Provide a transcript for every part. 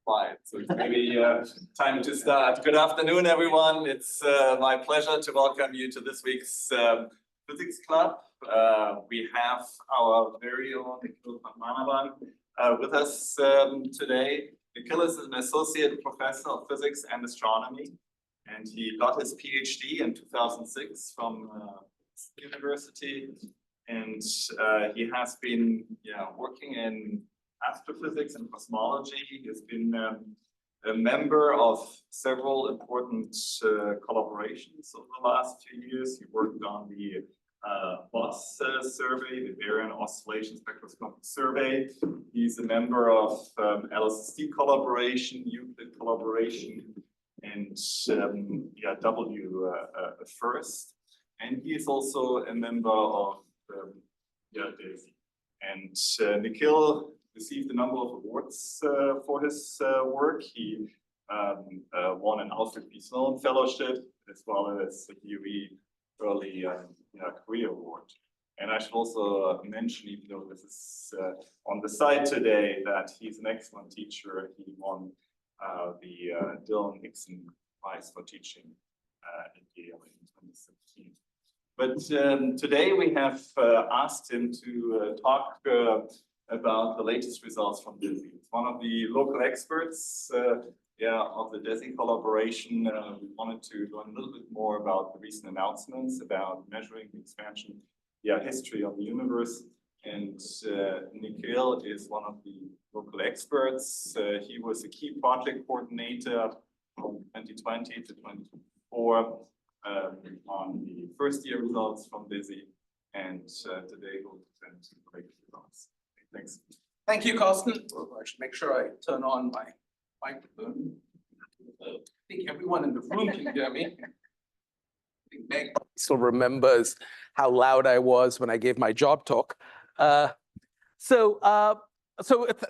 Quiet, so it's maybe time to start. Good afternoon, everyone. It's my pleasure to welcome you to this week's Physics Club. We have our very own Nikhil with us today. Nikhil is an associate professor of physics and astronomy, and he got his PhD in 2006 from university. And he has been working in astrophysics and cosmology. He has been a member of several important collaborations over the last few years. He worked on the BOSS survey, the baryon oscillation spectroscopic survey. He's a member of LSST collaboration, Euclid collaboration, and W first. And he is also a member of DESI. And Nikhil received a number of awards for his work. He won an Alfred P. Sloan Fellowship, as well as the DOE Early Career Award. And I should also mention, even though this is on the side today, that he's an excellent teacher. He won the Dylan Nixon Prize for teaching at Yale in 2017. But today we have asked him to talk about the latest results from DESI. It's one of the local experts of the DESI collaboration. We wanted to learn a little bit more about the recent announcements about measuring the expansion history of the universe. And Nikhil is one of the local experts. He was a key project coordinator from 2020 to 2024 on the first year results from DESI. And today we'll present the latest results. Thanks. Thank you, Carsten. I should make sure I turn on my microphone. I think everyone in the room can hear me. I think Meg still remembers how loud I was when I gave my job talk. So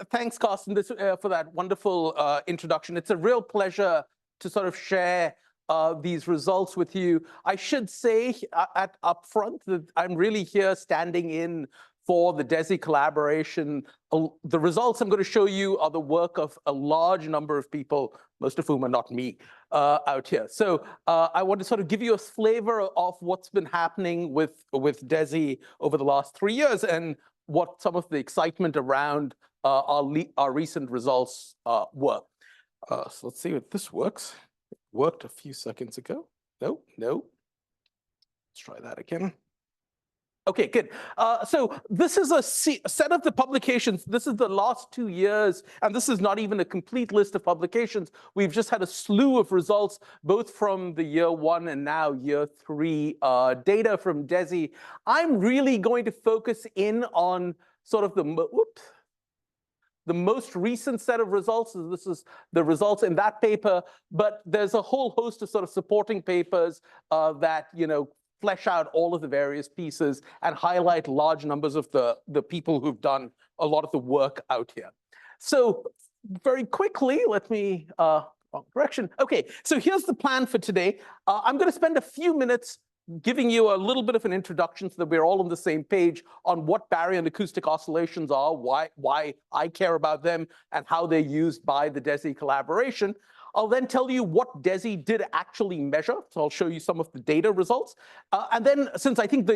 thanks, Carsten, for that wonderful introduction. It's a real pleasure to sort of share these results with you. I should say up front that I'm really here standing in for the DESI collaboration. The results I'm going to show you are the work of a large number of people, most of whom are not me, out here. So I want to sort of give you a flavor of what's been happening with DESI over the last 3 years and what some of the excitement around our recent results were. So let's see if this works. It worked a few seconds ago. No. Let's try that again. Okay, good. So this is a set of the publications. This is the last 2 years, and this is not even a complete list of publications. We've just had a slew of results, both from the year 1 and now year 3 data from DESI. I'm really going to focus in on sort of the most recent set of results. This is the results in that paper, but there's a whole host of sort of supporting papers that flesh out all of the various pieces and highlight large numbers of the people who've done a lot of the work out here. So very quickly, let me, wrong direction. Okay, so here's the plan for today. I'm going to spend a few minutes giving you a little bit of an introduction so that we're all on the same page on what baryon acoustic oscillations are, why I care about them, and how they're used by the DESI collaboration. I'll then tell you what DESI did actually measure. So I'll show you some of the data results. And then, since I think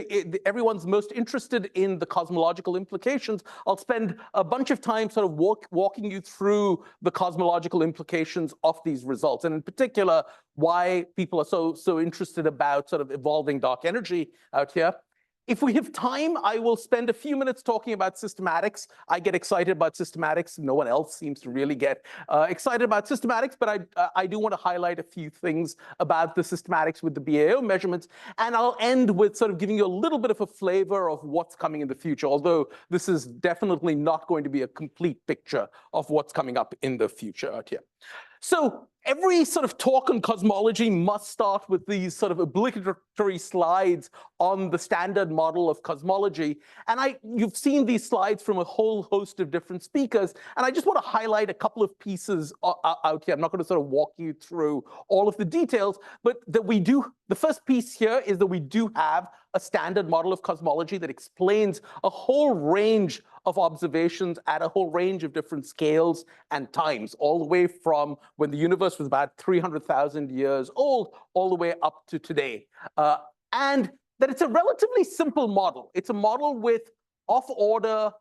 everyone's most interested in the cosmological implications, I'll spend a bunch of time sort of walking you through the cosmological implications of these results, and in particular, why people are so interested about sort of evolving dark energy out here. If we have time, I will spend a few minutes talking about systematics. I get excited about systematics. No one else seems to really get excited about systematics, but I do want to highlight a few things about the systematics with the BAO measurements. And I'll end with sort of giving you a little bit of a flavor of what's coming in the future, although this is definitely not going to be a complete picture of what's coming up in the future out here. So every sort of talk on cosmology must start with these sort of obligatory slides on the standard model of cosmology. And you've seen these slides from a whole host of different speakers. And I just want to highlight a couple of pieces out here. I'm not going to sort of walk you through all of the details, but that we do. The first piece here is that we do have a standard model of cosmology that explains a whole range of observations at a whole range of different scales and times, all the way from when the universe was about 300,000 years old, all the way up to today. And that it's a relatively simple model. It's a model with off-order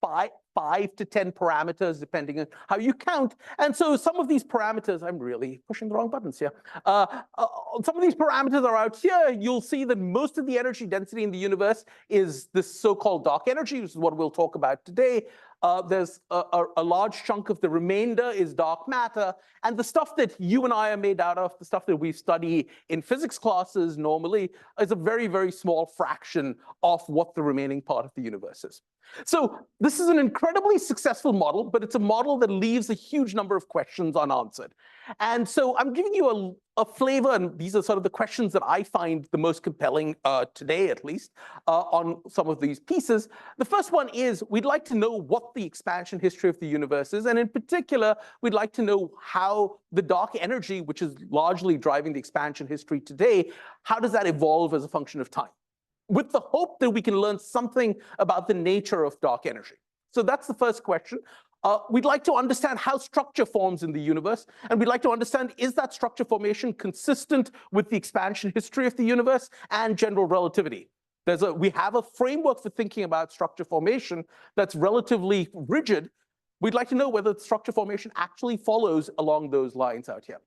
five to 10 parameters, depending on how you count. And so some of these parameters, I'm really pushing the wrong buttons here. Some of these parameters are out here. You'll see that most of the energy density in the universe is this so-called dark energy, which is what we'll talk about today. There's a large chunk of the remainder is dark matter. And the stuff that you and I are made out of, the stuff that we study in physics classes normally, is a very, very small fraction of what the remaining part of the universe is. So this is an incredibly successful model, but it's a model that leaves a huge number of questions unanswered. And so I'm giving you a flavor, and these are sort of the questions that I find the most compelling today, at least, on some of these pieces. The first one is we'd like to know what the expansion history of the universe is, and in particular, we'd like to know how the dark energy, which is largely driving the expansion history today, how does that evolve as a function of time, with the hope that we can learn something about the nature of dark energy. So that's the first question. We'd like to understand how structure forms in the universe, and we'd like to understand, is that structure formation consistent with the expansion history of the universe and general relativity? We have a framework for thinking about structure formation that's relatively rigid. We'd like to know whether structure formation actually follows along those lines out here.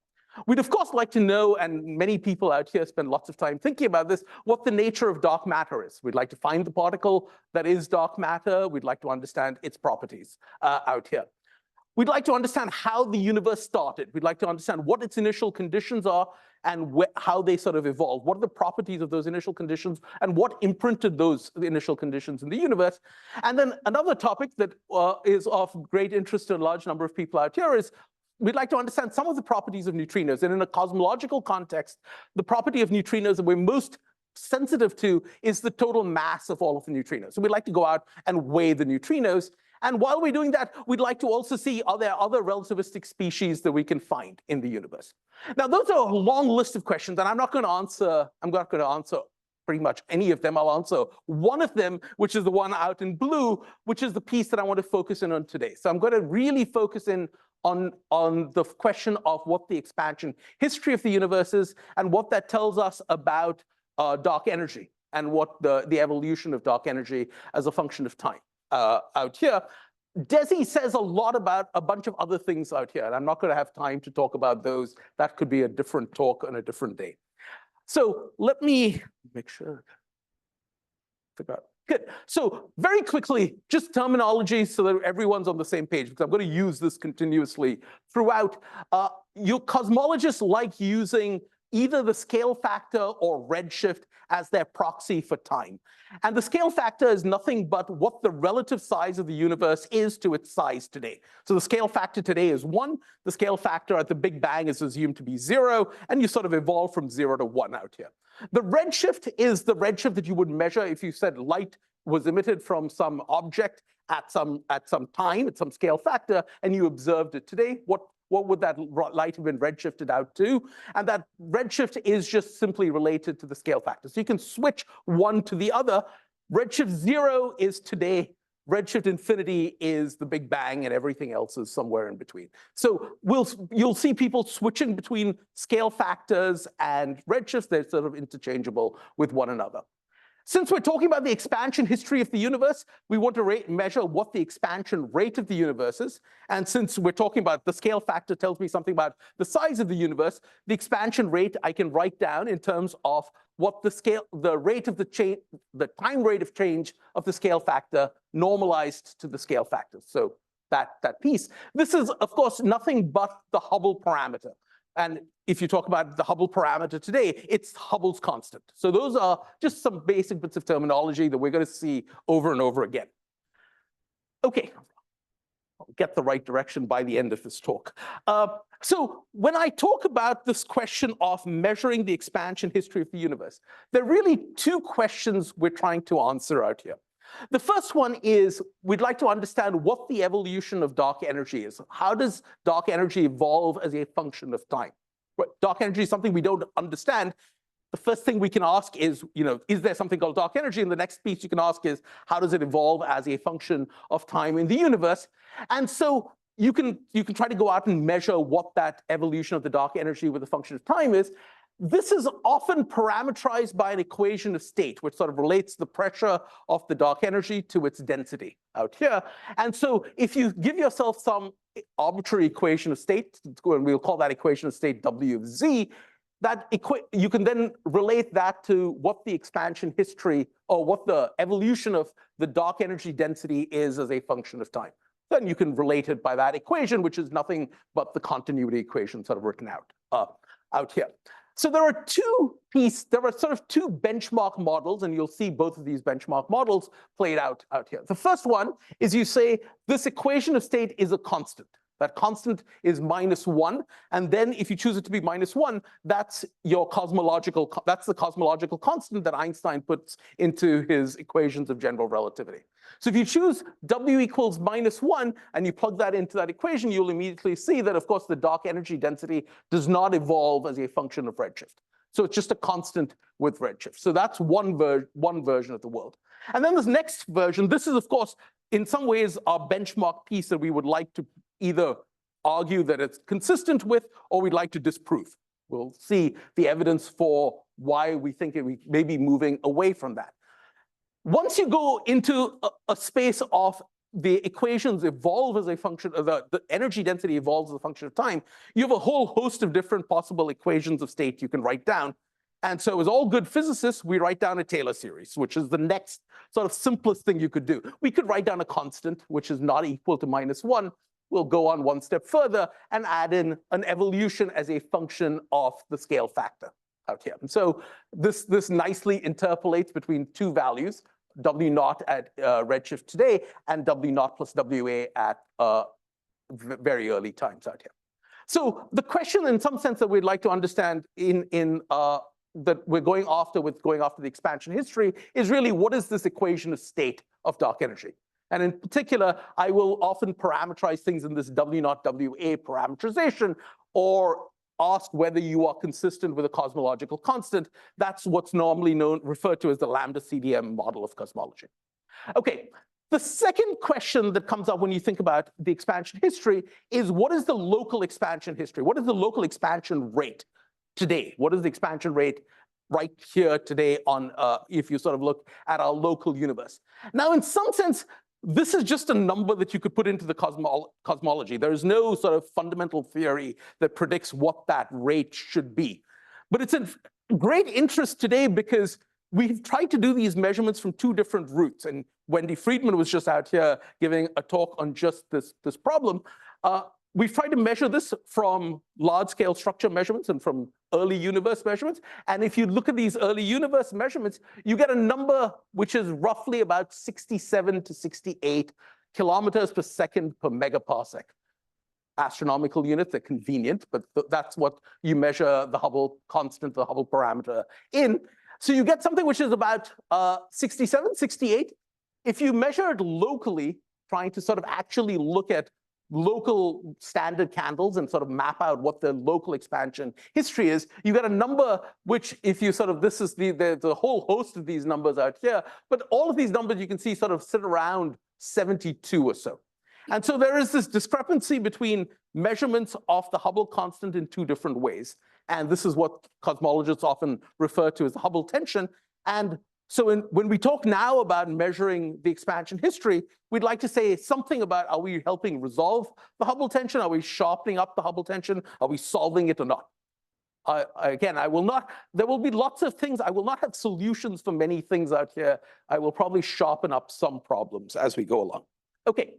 We'd, of course, like to know, and many people out here spend lots of time thinking about this, what the nature of dark matter is. We'd like to find the particle that is dark matter. We'd like to understand its properties out here. We'd like to understand how the universe started. We'd like to understand what its initial conditions are and how they sort of evolved. What are the properties of those initial conditions and what imprinted those initial conditions in the universe? And then another topic that is of great interest to a large number of people out here is we'd like to understand some of the properties of neutrinos. And in a cosmological context, the property of neutrinos that we're most sensitive to is the total mass of all of the neutrinos. So we'd like to go out and weigh the neutrinos. And while we're doing that, we'd like to also see, are there other relativistic species that we can find in the universe? Now, those are a long list of questions, and I'm not going to answer pretty much any of them. I'll answer one of them, which is the one out in blue, which is the piece that I want to focus in on today. So I'm going to really focus in on the question of what the expansion history of the universe is and what that tells us about dark energy and what the evolution of dark energy as a function of time out here. DESI says a lot about a bunch of other things out here, and I'm not going to have time to talk about those. That could be a different talk on a different day. So let me make sure. Good. So very quickly, just terminology so that everyone's on the same page, because I'm going to use this continuously throughout. Your cosmologists like using either the scale factor or redshift as their proxy for time. And the scale factor is nothing but what the relative size of the universe is to its size today. So the scale factor today is 1. The scale factor at the Big Bang is assumed to be 0, and you sort of evolve from 0 to 1 out here. The redshift is the redshift that you would measure if you said light was emitted from some object at some time, at some scale factor, and you observed it today. What would that light have been redshifted out to? And that redshift is just simply related to the scale factor. So you can switch one to the other. Redshift 0 is today. Redshift infinity is the Big Bang, and everything else is somewhere in between. So you'll see people switching between scale factors and redshifts. They're sort of interchangeable with one another. Since we're talking about the expansion history of the universe, we want to measure what the expansion rate of the universe is. And since we're talking about the scale factor tells me something about the size of the universe, the expansion rate I can write down in terms of what the rate of the time rate of change of the scale factor normalized to the scale factor. So that piece. This is, of course, nothing but the Hubble parameter. And if you talk about the Hubble parameter today, it's Hubble's constant. So those are just some basic bits of terminology that we're going to see over and over again. Okay, I'll get the right direction by the end of this talk. So when I talk about this question of measuring the expansion history of the universe, there are really 2 questions we're trying to answer out here. The first one is we'd like to understand what the evolution of dark energy is. How does dark energy evolve as a function of time? Dark energy is something we don't understand. the first thing we can ask is, is there something called dark energy? And the next piece you can ask is, how does it evolve as a function of time in the universe? And so you can try to go out and measure what that evolution of the dark energy with a function of time is. This is often parameterized by an equation of state, which sort of relates the pressure of the dark energy to its density out here. And so if you give yourself some arbitrary equation of state, and we'll call that equation of state W of Z, you can then relate that to what the expansion history or what the evolution of the dark energy density is as a function of time. Then you can relate it by that equation, which is nothing but the continuity equation sort of written out here. So there are sort of two benchmark models, and you'll see both of these benchmark models played out here. The first one is you say this equation of state is a constant. That constant is -1, and then if you choose it to be -1, that's the cosmological constant that Einstein puts into his equations of general relativity. So if you choose W equals -1 and you plug that into that equation, you'll immediately see that, of course, the dark energy density does not evolve as a function of redshift. So it's just a constant with redshift. So that's one version of the world. And then this next version, this is, of course, in some ways our benchmark piece that we would like to either argue that it's consistent with or we'd like to disprove. We'll see the evidence for why we think we may be moving away from that. Once you go into a space of the equations evolve as a function of the energy density evolves as a function of time, you have a whole host of different possible equations of state you can write down. And so as all good physicists, we write down a Taylor series, which is the next sort of simplest thing you could do. We could write down a constant, which is not equal to -1. We'll go on one step further and add in an evolution as a function of the scale factor out here. And so this nicely interpolates between two values, W naught at redshift today and W naught plus WA at very early times out here. So the question in some sense that we'd like to understand that we're going after the expansion history is really, what is this equation of state of dark energy? And in particular, I will often parameterize things in this W naught WA parameterization, or ask whether you are consistent with a cosmological constant. That's what's normally referred to as the lambda CDM model of cosmology. Okay, the second question that comes up when you think about the expansion history is, what is the local expansion history? What is the local expansion rate today? What is the expansion rate right here today on, if you sort of look at our local universe? Now, in some sense, this is just a number that you could put into the cosmology. There is no sort of fundamental theory that predicts what that rate should be. But it's of great interest today because we've tried to do these measurements from two different routes. And Wendy Friedman was just out here giving a talk on just this problem. We've tried to measure this from large-scale structure measurements and from early universe measurements. And if you look at these early universe measurements, you get a number which is roughly about 67 to 68 kilometers per second per megaparsec. Astronomical units are convenient, but that's what you measure the Hubble constant, the Hubble parameter in. So you get something which is about 67, 68. If you measure it locally, trying to sort of actually look at local standard candles and sort of map out what the local expansion history is, you get a number which, if you sort of, this is the whole host of these numbers out here, but all of these numbers you can see sort of sit around 72 or so. And so there is this discrepancy between measurements of the Hubble constant in two different ways. And this is what cosmologists often refer to as the Hubble tension. And so when we talk now about measuring the expansion history, we'd like to say something about, are we helping resolve the Hubble tension? Are we sharpening up the Hubble tension? Are we solving it or not? Again, there will be lots of things. I will not have solutions for many things out here. I will probably sharpen up some problems as we go along. Okay,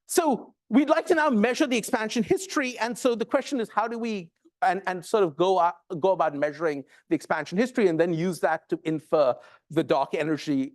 so we'd like to now measure the expansion history. And so the question is, how do we and sort of go about measuring the expansion history and then use that to infer the dark energy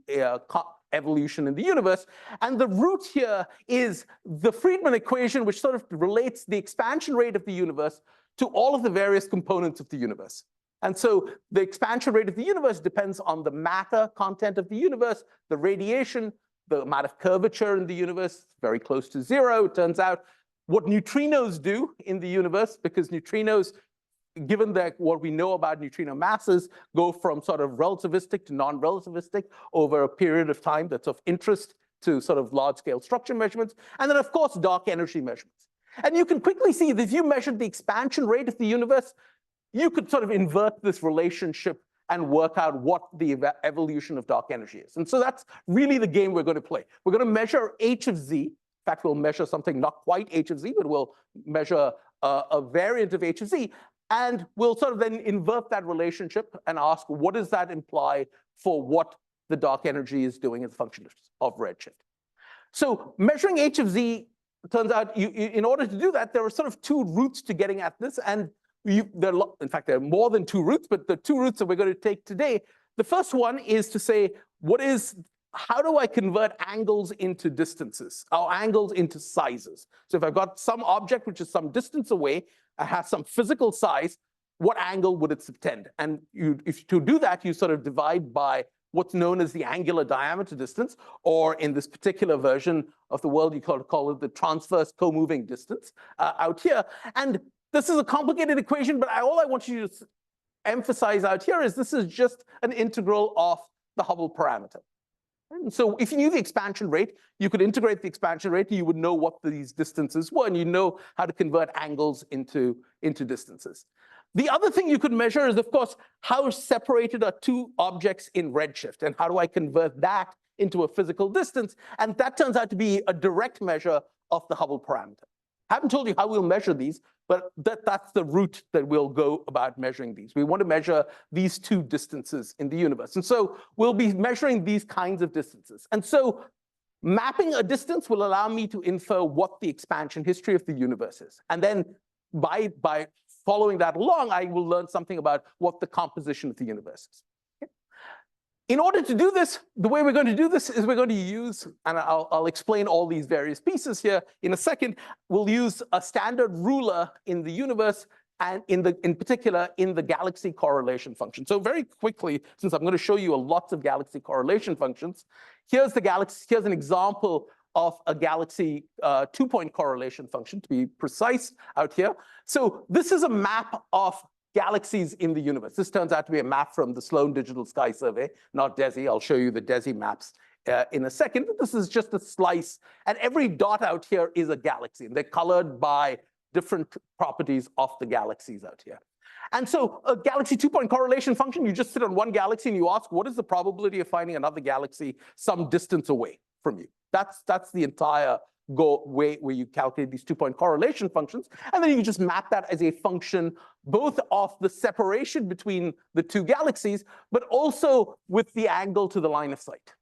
evolution in the universe? And the root here is the Friedman equation, which sort of relates the expansion rate of the universe to all of the various components of the universe. And so the expansion rate of the universe depends on the matter content of the universe, the radiation, the amount of curvature in the universe, very close to zero, it turns out. What neutrinos do in the universe, because neutrinos given that what we know about neutrino masses go from sort of relativistic to non-relativistic over a period of time that's of interest to sort of large-scale structure measurements, and then, of course, dark energy measurements. And you can quickly see that if you measured the expansion rate of the universe, you could sort of invert this relationship and work out what the evolution of dark energy is. And so that's really the game we're going to play. We're going to measure h of z. In fact, we'll measure something not quite h of z, but we'll measure a variant of h of z. And we'll sort of then invert that relationship and ask, what does that imply for what the dark energy is doing as a function of redshift? So measuring h of z, turns out in order to do that, there are sort of two routes to getting at this. And in fact, there are more than two routes, but the two routes that we're going to take today, the first one is to say, how do I convert angles into distances, or angles into sizes? So if I've got some object which is some distance away, it has some physical size, what angle would it subtend? And if to do that, you sort of divide by what's known as the angular diameter distance, or in this particular version of the world, you call it the transverse co-moving distance out here. And this is a complicated equation, but all I want you to emphasize out here is this is just an integral of the Hubble parameter. And so if you knew the expansion rate, you could integrate the expansion rate, and you would know what these distances were, and you know how to convert angles into distances. The other thing you could measure is, of course, how separated are two objects in redshift, and how do I convert that into a physical distance? And that turns out to be a direct measure of the Hubble parameter. I haven't told you how we'll measure these, but that's the route that we'll go about measuring these. We want to measure these two distances in the universe. And so we'll be measuring these kinds of distances. And so mapping a distance will allow me to infer what the expansion history of the universe is. And then by following that along, I will learn something about what the composition of the universe is. In order to do this, the way we're going to do this is we're going to use, and I'll explain all these various pieces here in a second, we'll use a standard ruler in the universe, and in particular in the galaxy correlation function. So very quickly, since I'm going to show you lots of galaxy correlation functions, here's an example of a galaxy two-point correlation function, to be precise, out here. So this is a map of galaxies in the universe. This turns out to be a map from the Sloan Digital Sky Survey, not DESI. I'll show you the DESI maps in a second. But this is just a slice. And every dot out here is a galaxy. And they're colored by different properties of the galaxies out here. And so a galaxy two-point correlation function, you just sit on one galaxy and you ask, what is the probability of finding another galaxy some distance away from you? That's the entire way where you calculate these two-point correlation functions. And then you just map that as a function both of the separation between the two galaxies, but also with the angle to the line of sight.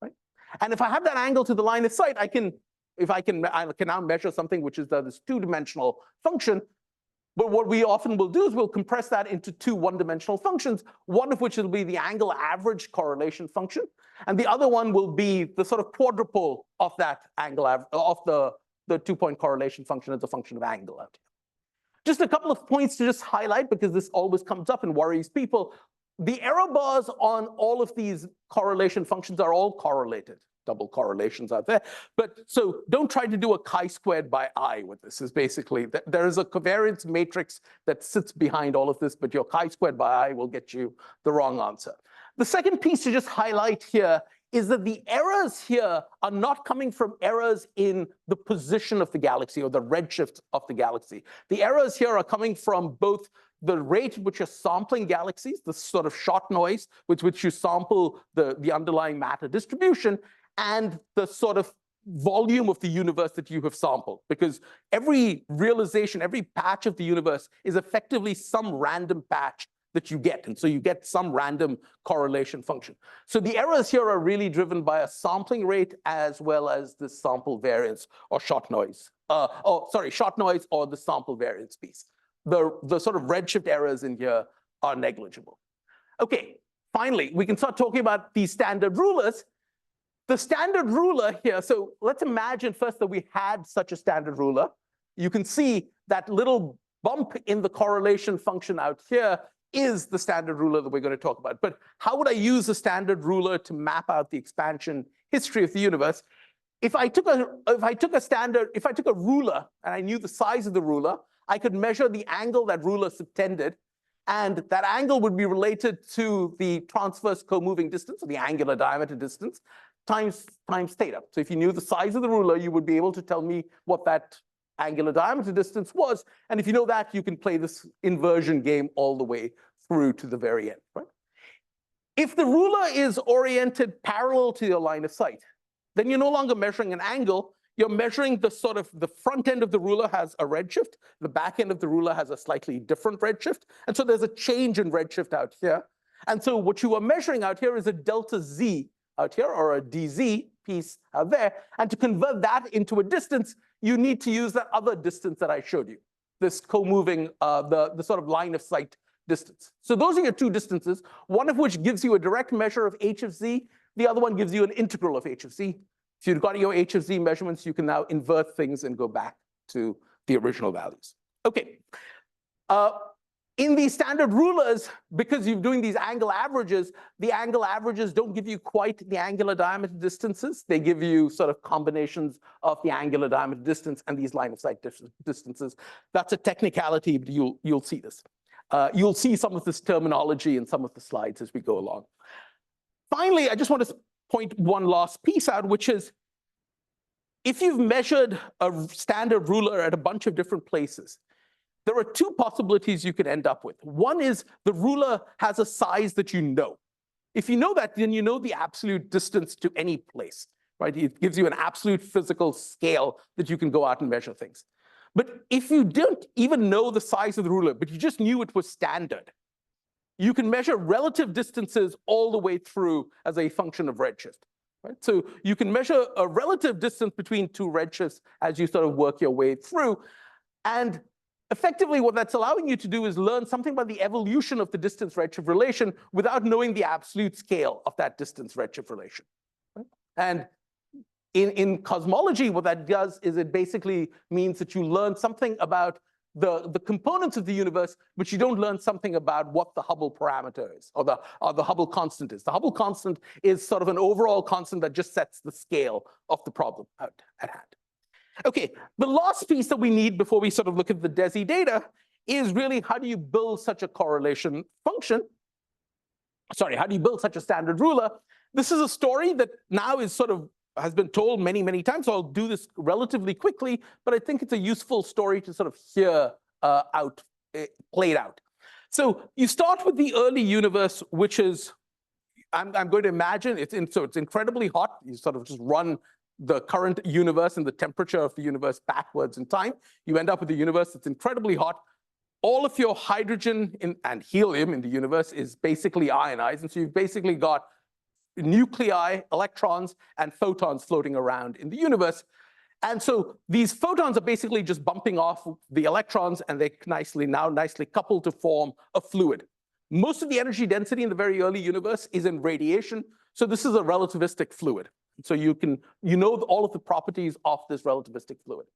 Right? And if I have that angle to the line of sight, I can now measure something which is this two-dimensional function. But what we often will do is we'll compress that into two one-dimensional functions, one of which will be the angle average correlation function, and the other one will be the sort of quadrupole of that angle of the two-point correlation function as a function of angle out here. Just a couple of points to just highlight, because this always comes up and worries people. The error bars on all of these correlation functions are all correlated. Double correlations out there. But so don't try to do a chi-squared by I with this. Is basically, there is a covariance matrix that sits behind all of this, but your chi-squared by I will get you the wrong answer. The second piece to just highlight here is that the errors here are not coming from errors in the position of the galaxy or the redshift of the galaxy. The errors here are coming from both the rate at which you're sampling galaxies, the sort of shot noise with which you sample the underlying matter distribution, and the sort of volume of the universe that you have sampled. Because every realization, every patch of the universe is effectively some random patch that you get. And so you get some random correlation function. So the errors here are really driven by a sampling rate as well as the sample variance or shot noise. Shot noise or the sample variance piece. The sort of redshift errors in here are negligible. Okay, finally, we can start talking about these standard rulers. The standard ruler here, so let's imagine first that we had such a standard ruler. You can see that little bump in the correlation function out here is the standard ruler that we're going to talk about. But how would I use a standard ruler to map out the expansion history of the universe? If I took a ruler and I knew the size of the ruler, I could measure the angle that ruler subtended And that angle would be related to the transverse co-moving distance, or the angular diameter distance, times theta. So if you knew the size of the ruler, you would be able to tell me what that angular diameter distance was. And if you know that, you can play this inversion game all the way through to the very end, right? If the ruler is oriented parallel to your line of sight, then you're no longer measuring an angle. You're measuring the sort of the front end of the ruler has a redshift. The back end of the ruler has a slightly different redshift. And so there's a change in redshift out here. And so what you are measuring out here is a delta z out here, or a dz piece out there. And to convert that into a distance, you need to use that other distance that I showed you, this co-moving, the sort of line of sight distance. So those are your two distances, one of which gives you a direct measure of h of z. The other one gives you an integral of h of z. If you've got your h of z measurements, you can now invert things and go back to the original values. Okay. In these standard rulers, because you're doing these angle averages, the angle averages don't give you quite the angular diameter distances. They give you sort of combinations of the angular diameter distance and these line of sight distances. That's a technicality, but you'll see this. You'll see some of this terminology in some of the slides as we go along. Finally, I just want to point one last piece out, which is if you've measured a standard ruler at a bunch of different places, there are two possibilities you could end up with. One is the ruler has a size that you know. If you know that, then you know the absolute distance to any place, right? It gives you an absolute physical scale that you can go out and measure things. But if you don't even know the size of the ruler, but you just knew it was standard, you can measure relative distances all the way through as a function of redshift, right? So you can measure a relative distance between two redshifts as you sort of work your way through. And effectively, what that's allowing you to do is learn something about the evolution of the distance redshift relation without knowing the absolute scale of that distance redshift relation, right? And in cosmology, what that does is it basically means that you learn something about the components of the universe, but you don't learn something about what the Hubble parameter is, or the Hubble constant is. The Hubble constant is sort of an overall constant that just sets the scale of the problem out at hand. Okay, the last piece that we need before we sort of look at the DESI data is really how do you build such a correlation function? Sorry, how do you build such a standard ruler? This is a story that now is sort of has been told many, many times. So I'll do this relatively quickly, but I think it's a useful story to sort of hear played out. So you start with the early universe, which is, I'm going to imagine, it's incredibly hot. You sort of just run the current universe and the temperature of the universe backwards in time. You end up with a universe that's incredibly hot. All of your hydrogen and helium in the universe is basically ionized. And so you've basically got nuclei, electrons, and photons floating around in the universe. And so these photons are basically just bumping off the electrons, and they now nicely couple to form a fluid. Most of the energy density in the very early universe is in radiation. So this is a relativistic fluid. So you know all of the properties of this relativistic fluid.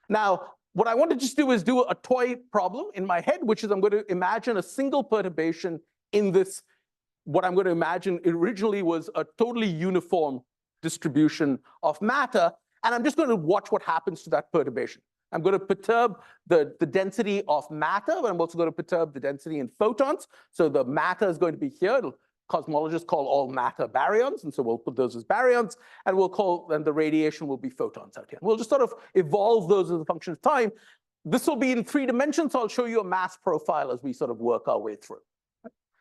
Now, what I want to just do is do a toy problem in my head, which is I'm going to imagine a single perturbation in this. What I'm going to imagine originally was a totally uniform distribution of matter. And I'm just going to watch what happens to that perturbation. I'm going to perturb the density of matter, but I'm also going to perturb the density in photons. So the matter is going to be here. Cosmologists call all matter baryons, and so we'll put those as baryons, and then the radiation will be photons out here. We'll just sort of evolve those as a function of time. This will be in 3 dimensions, so I'll show you a mass profile as we sort of work our way through.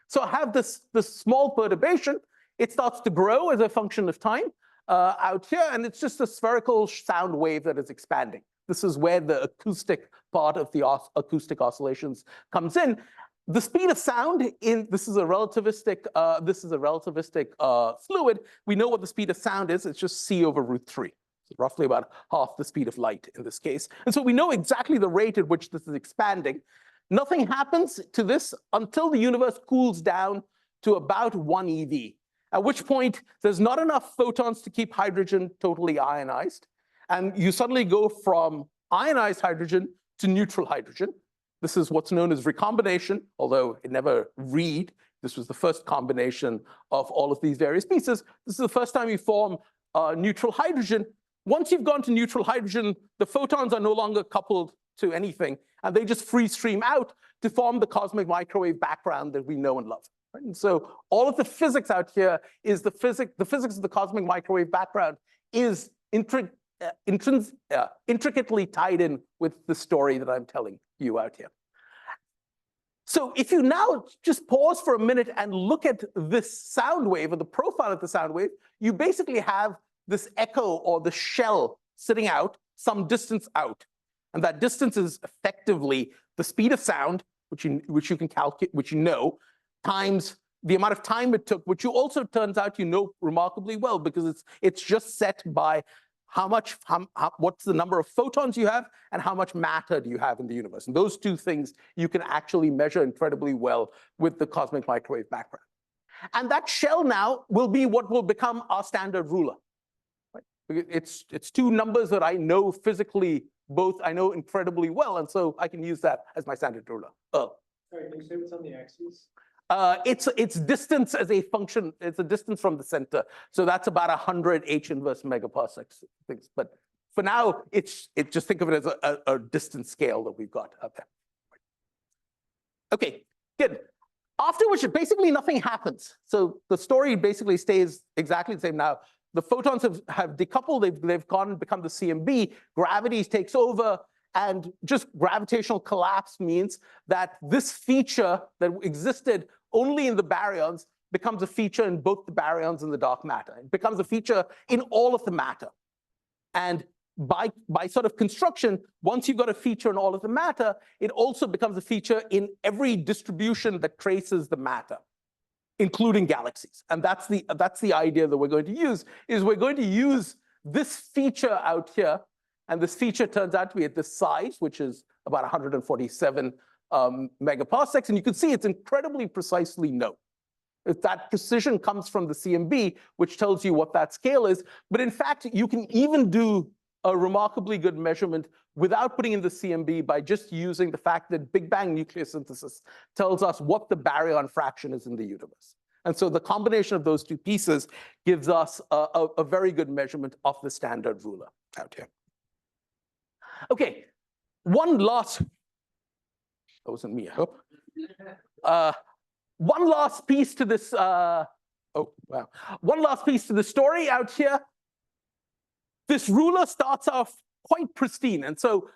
So I have this small perturbation. It starts to grow as a function of time out here, and it's just a spherical sound wave that is expanding. This is where the acoustic part of the acoustic oscillations comes in. The speed of sound this is a relativistic fluid. We know what the speed of sound is. It's just c over √3. So roughly about half the speed of light in this case. And so we know exactly the rate at which this is expanding. Nothing happens to this until the universe cools down to about 1 eV, at which point there's not enough photons to keep hydrogen totally ionized. And you suddenly go from ionized hydrogen to neutral hydrogen. This is what's known as recombination, although it never read. This was the first combination of all of these various pieces. This is the first time you form neutral hydrogen. Once you've gone to neutral hydrogen, the photons are no longer coupled to anything, and they just free stream out. to form the cosmic microwave background that we know and love. Right? And so all of the physics out here is the physics of the cosmic microwave background is intricately tied in with the story that I'm telling you out here. So if you now just pause for a minute and look at this sound wave or the profile of the sound wave, you basically have this echo or the shell sitting out some distance out. And that distance is effectively the speed of sound, which you can calculate, which you know, times the amount of time it took, which you also turns out you know remarkably well, because it's just set by what's the number of photons you have and how much matter do you have in the universe. And those two things you can actually measure incredibly well with the cosmic microwave background. And that shell now will be what will become our standard ruler. Right? It's two numbers that I know physically, both I know incredibly well, and so I can use that as my standard ruler. Sorry, can you say what's on the axis? It's distance as a function. It's a distance from the center. So that's about 100 H inverse megaparsecs things. But for now, just think of it as a distance scale that we've got up there. Okay, good. After which, basically nothing happens. So the story basically stays exactly the same now. The photons have decoupled. They've become the CMB. Gravity takes over. And just gravitational collapse means that this feature that existed only in the baryons becomes a feature in both the baryons and the dark matter. It becomes a feature in all of the matter. And by sort of construction, once you've got a feature in all of the matter, it also becomes a feature in every distribution that traces the matter, including galaxies. And that's the idea that we're going to use, is we're going to use this feature out here. And this feature turns out to be at this size, which is about 147 megaparsecs. And you can see it's incredibly precisely known. That precision comes from the CMB, which tells you what that scale is. But in fact, you can even do a remarkably good measurement without putting in the CMB by just using the fact that Big Bang nucleosynthesis tells us what the baryon fraction is in the universe. And so the combination of those two pieces gives us a very good measurement of the standard ruler out here. Okay, one last, that wasn't me, I hope. One last piece to this, one last piece to the story out here. This ruler starts off quite pristine. And so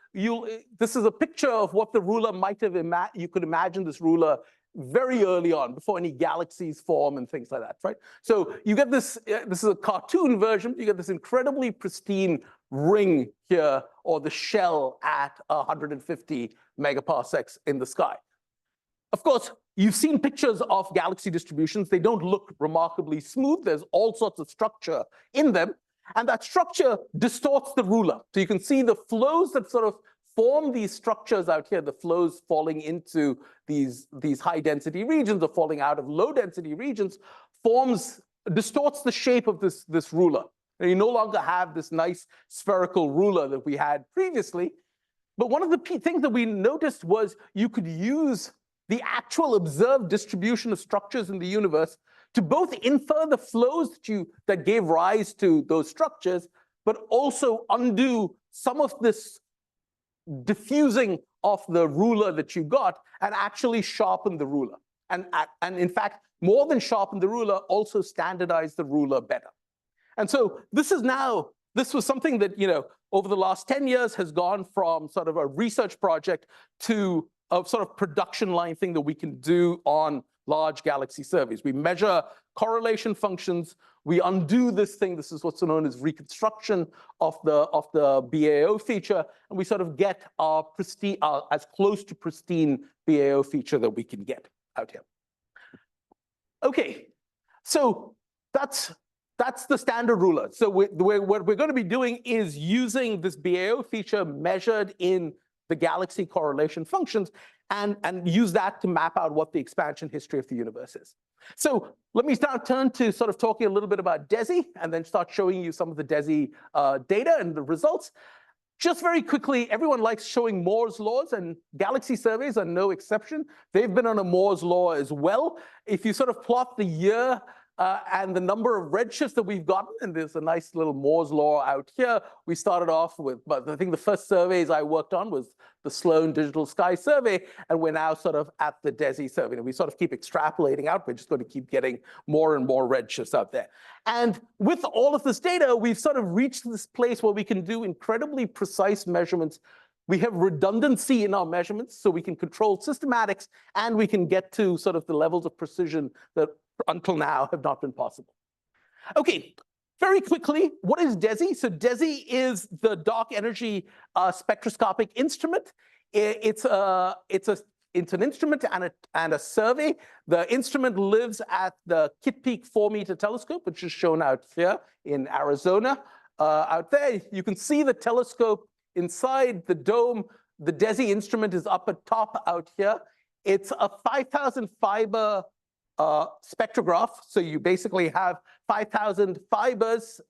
this is a picture of what the ruler might have you could imagine this ruler very early on, before any galaxies form and things like that, right? So you get this, this is a cartoon version, you get this incredibly pristine ring here, or the shell at 150 megaparsecs in the sky. Of course, you've seen pictures of galaxy distributions. They don't look remarkably smooth. There's all sorts of structure in them. And that structure distorts the ruler. So you can see the flows that sort of form these structures out here, the flows falling into these high density regions or falling out of low density regions, distorts the shape of this ruler. And you no longer have this nice spherical ruler that we had previously. But one of the things that we noticed was you could use the actual observed distribution of structures in the universe to both infer the flows that gave rise to those structures, but also undo some of this diffusing of the ruler that you got and actually sharpen the ruler. And in fact, more than sharpen the ruler, also standardize the ruler better. And so this was something that, over the last 10 years has gone from sort of a research project to a sort of production line thing that we can do on large galaxy surveys. We measure correlation functions. We undo this thing. This is what's known as reconstruction of the BAO feature, and we sort of get our pristine, as close to pristine BAO feature that we can get out here. Okay, so that's the standard ruler. So what we're going to be doing is using this BAO feature measured in the galaxy correlation functions and use that to map out what the expansion history of the universe is. So let me now turn to sort of talking a little bit about DESI and then start showing you some of the DESI data and the results. Just very quickly, everyone likes showing Moore's laws, and galaxy surveys are no exception. They've been on a Moore's law as well. If you sort of plot the year And the number of redshifts that we've gotten, and there's a nice little Moore's law out here. We started off with, but I think the first surveys I worked on was the Sloan Digital Sky Survey, and we're now sort of at the DESI survey. And we sort of keep extrapolating out. We're just going to keep getting more and more redshifts out there. And with all of this data, we've sort of reached this place where we can do incredibly precise measurements. We have redundancy in our measurements, so we can control systematics, and we can get to sort of the levels of precision that until now have not been possible. Okay, very quickly, what is DESI? So DESI is the dark energy spectroscopic instrument. It's an instrument and a survey. The instrument lives at the Kitt Peak 4-meter telescope, which is shown out here in Arizona. Out there, you can see the telescope inside the dome. The DESI instrument is up at top out here. It's a 5,000 fiber spectrograph. So you basically have 5,000 fibers,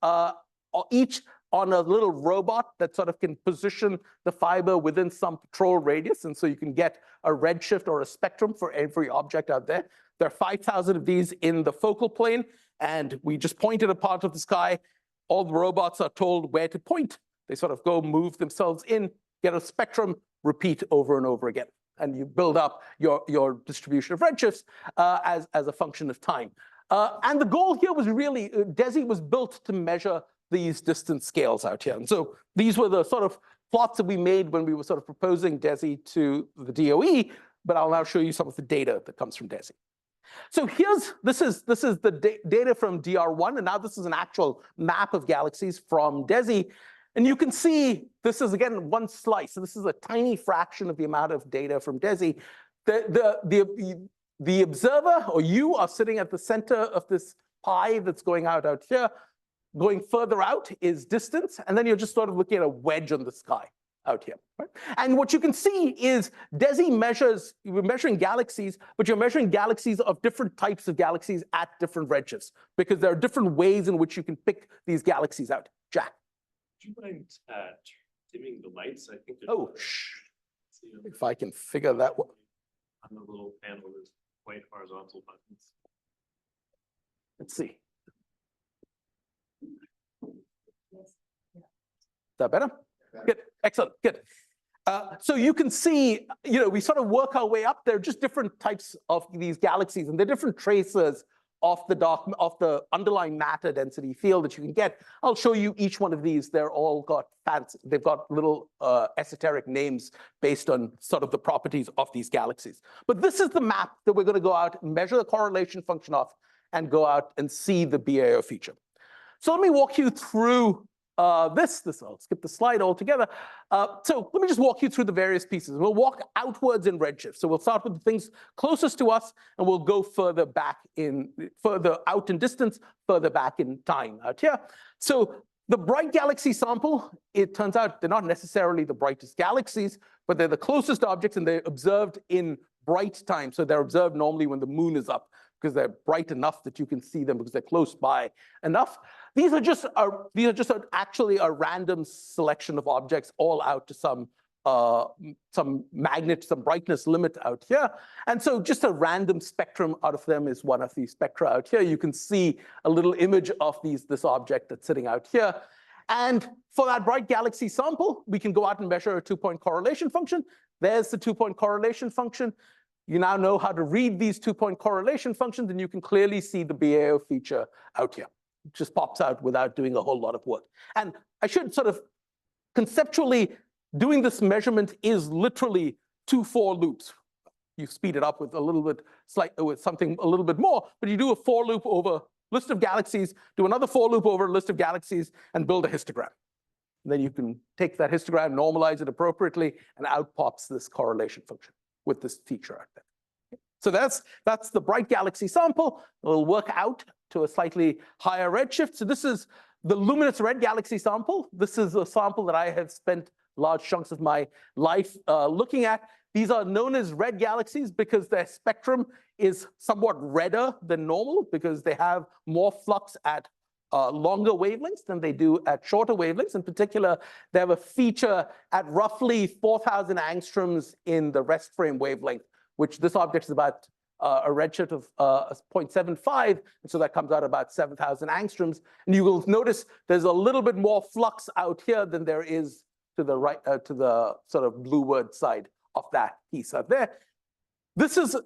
each on a little robot that sort of can position the fiber within some control radius. And so you can get a redshift or a spectrum for every object out there. There are 5,000 of these in the focal plane, and we just point at a part of the sky. All the robots are told where to point. They sort of go move themselves in, get a spectrum, repeat over and over again. And you build up your distribution of redshifts as a function of time. And the goal here was really, DESI was built to measure these distance scales out here. And so these were the sort of plots that we made when we were sort of proposing DESI to the DOE, but I'll now show you some of the data that comes from DESI. So this is the data from DR1, and now this is an actual map of galaxies from DESI. And you can see this is, again, one slice. So this is a tiny fraction of the amount of data from DESI. The observer, or you, are sitting at the center of this pie that's going out here. Going further out is distance, and then you're just sort of looking at a wedge on the sky out here. Right? And what you can see is DESI measures, you're measuring galaxies, but you're measuring galaxies of different types of galaxies at different redshifts, because there are different ways in which you can pick these galaxies out. Jack? Do you mind dimming the lights? I think. Oh, if I can figure that one. On the little panel, there's white horizontal buttons. Let's see. Is that better? Good, excellent, good. So you can see, we sort of work our way up. There are just different types of these galaxies, and they're different traces of the underlying matter density field that you can get. I'll show you each one of these. They're all got fancy. They've got little esoteric names based on sort of the properties of these galaxies. But this is the map that we're going to go out and measure the correlation function of, and go out and see the BAO feature. So let me walk you through this. I'll skip the slide altogether. So let me just walk you through the various pieces. We'll walk outwards in redshift. So we'll start with the things closest to us, and we'll go further out in distance, further back in time out here. So the bright galaxy sample, it turns out they're not necessarily the brightest galaxies, but they're the closest objects, and they're observed in bright time. So they're observed normally when the moon is up, because they're bright enough that you can see them because they're close by enough. These are just actually a random selection of objects all out to some magnet, some brightness limit out here. And so just a random spectrum out of them is one of these spectra out here. You can see a little image of this object that's sitting out here. And for that bright galaxy sample, we can go out and measure a 2-point correlation function. There's the 2-point correlation function. You now know how to read these 2-point correlation functions, and you can clearly see the BAO feature out here. It just pops out without doing a whole lot of work. And I should sort of conceptually, doing this measurement is literally 2 for loops. You speed it up with a little bit, with something a little bit more, but you do a for loop over list of galaxies, do another for loop over list of galaxies, and build a histogram. And then you can take that histogram, normalize it appropriately, and out pops this correlation function with this feature out there. So that's the bright galaxy sample. It'll work out to a slightly higher redshift. So this is the luminous red galaxy sample. This is a sample that I have spent large chunks of my life looking at. These are known as red galaxies because their spectrum is somewhat redder than normal, because they have more flux at longer wavelengths than they do at shorter wavelengths. In particular, they have a feature at roughly 4,000 angstroms in the rest frame wavelength, which this object is about a redshift of 0.75, and so that comes out about 7,000 angstroms. And you will notice there's a little bit more flux out here than there is to the right, to the sort of blueward side of that piece out there.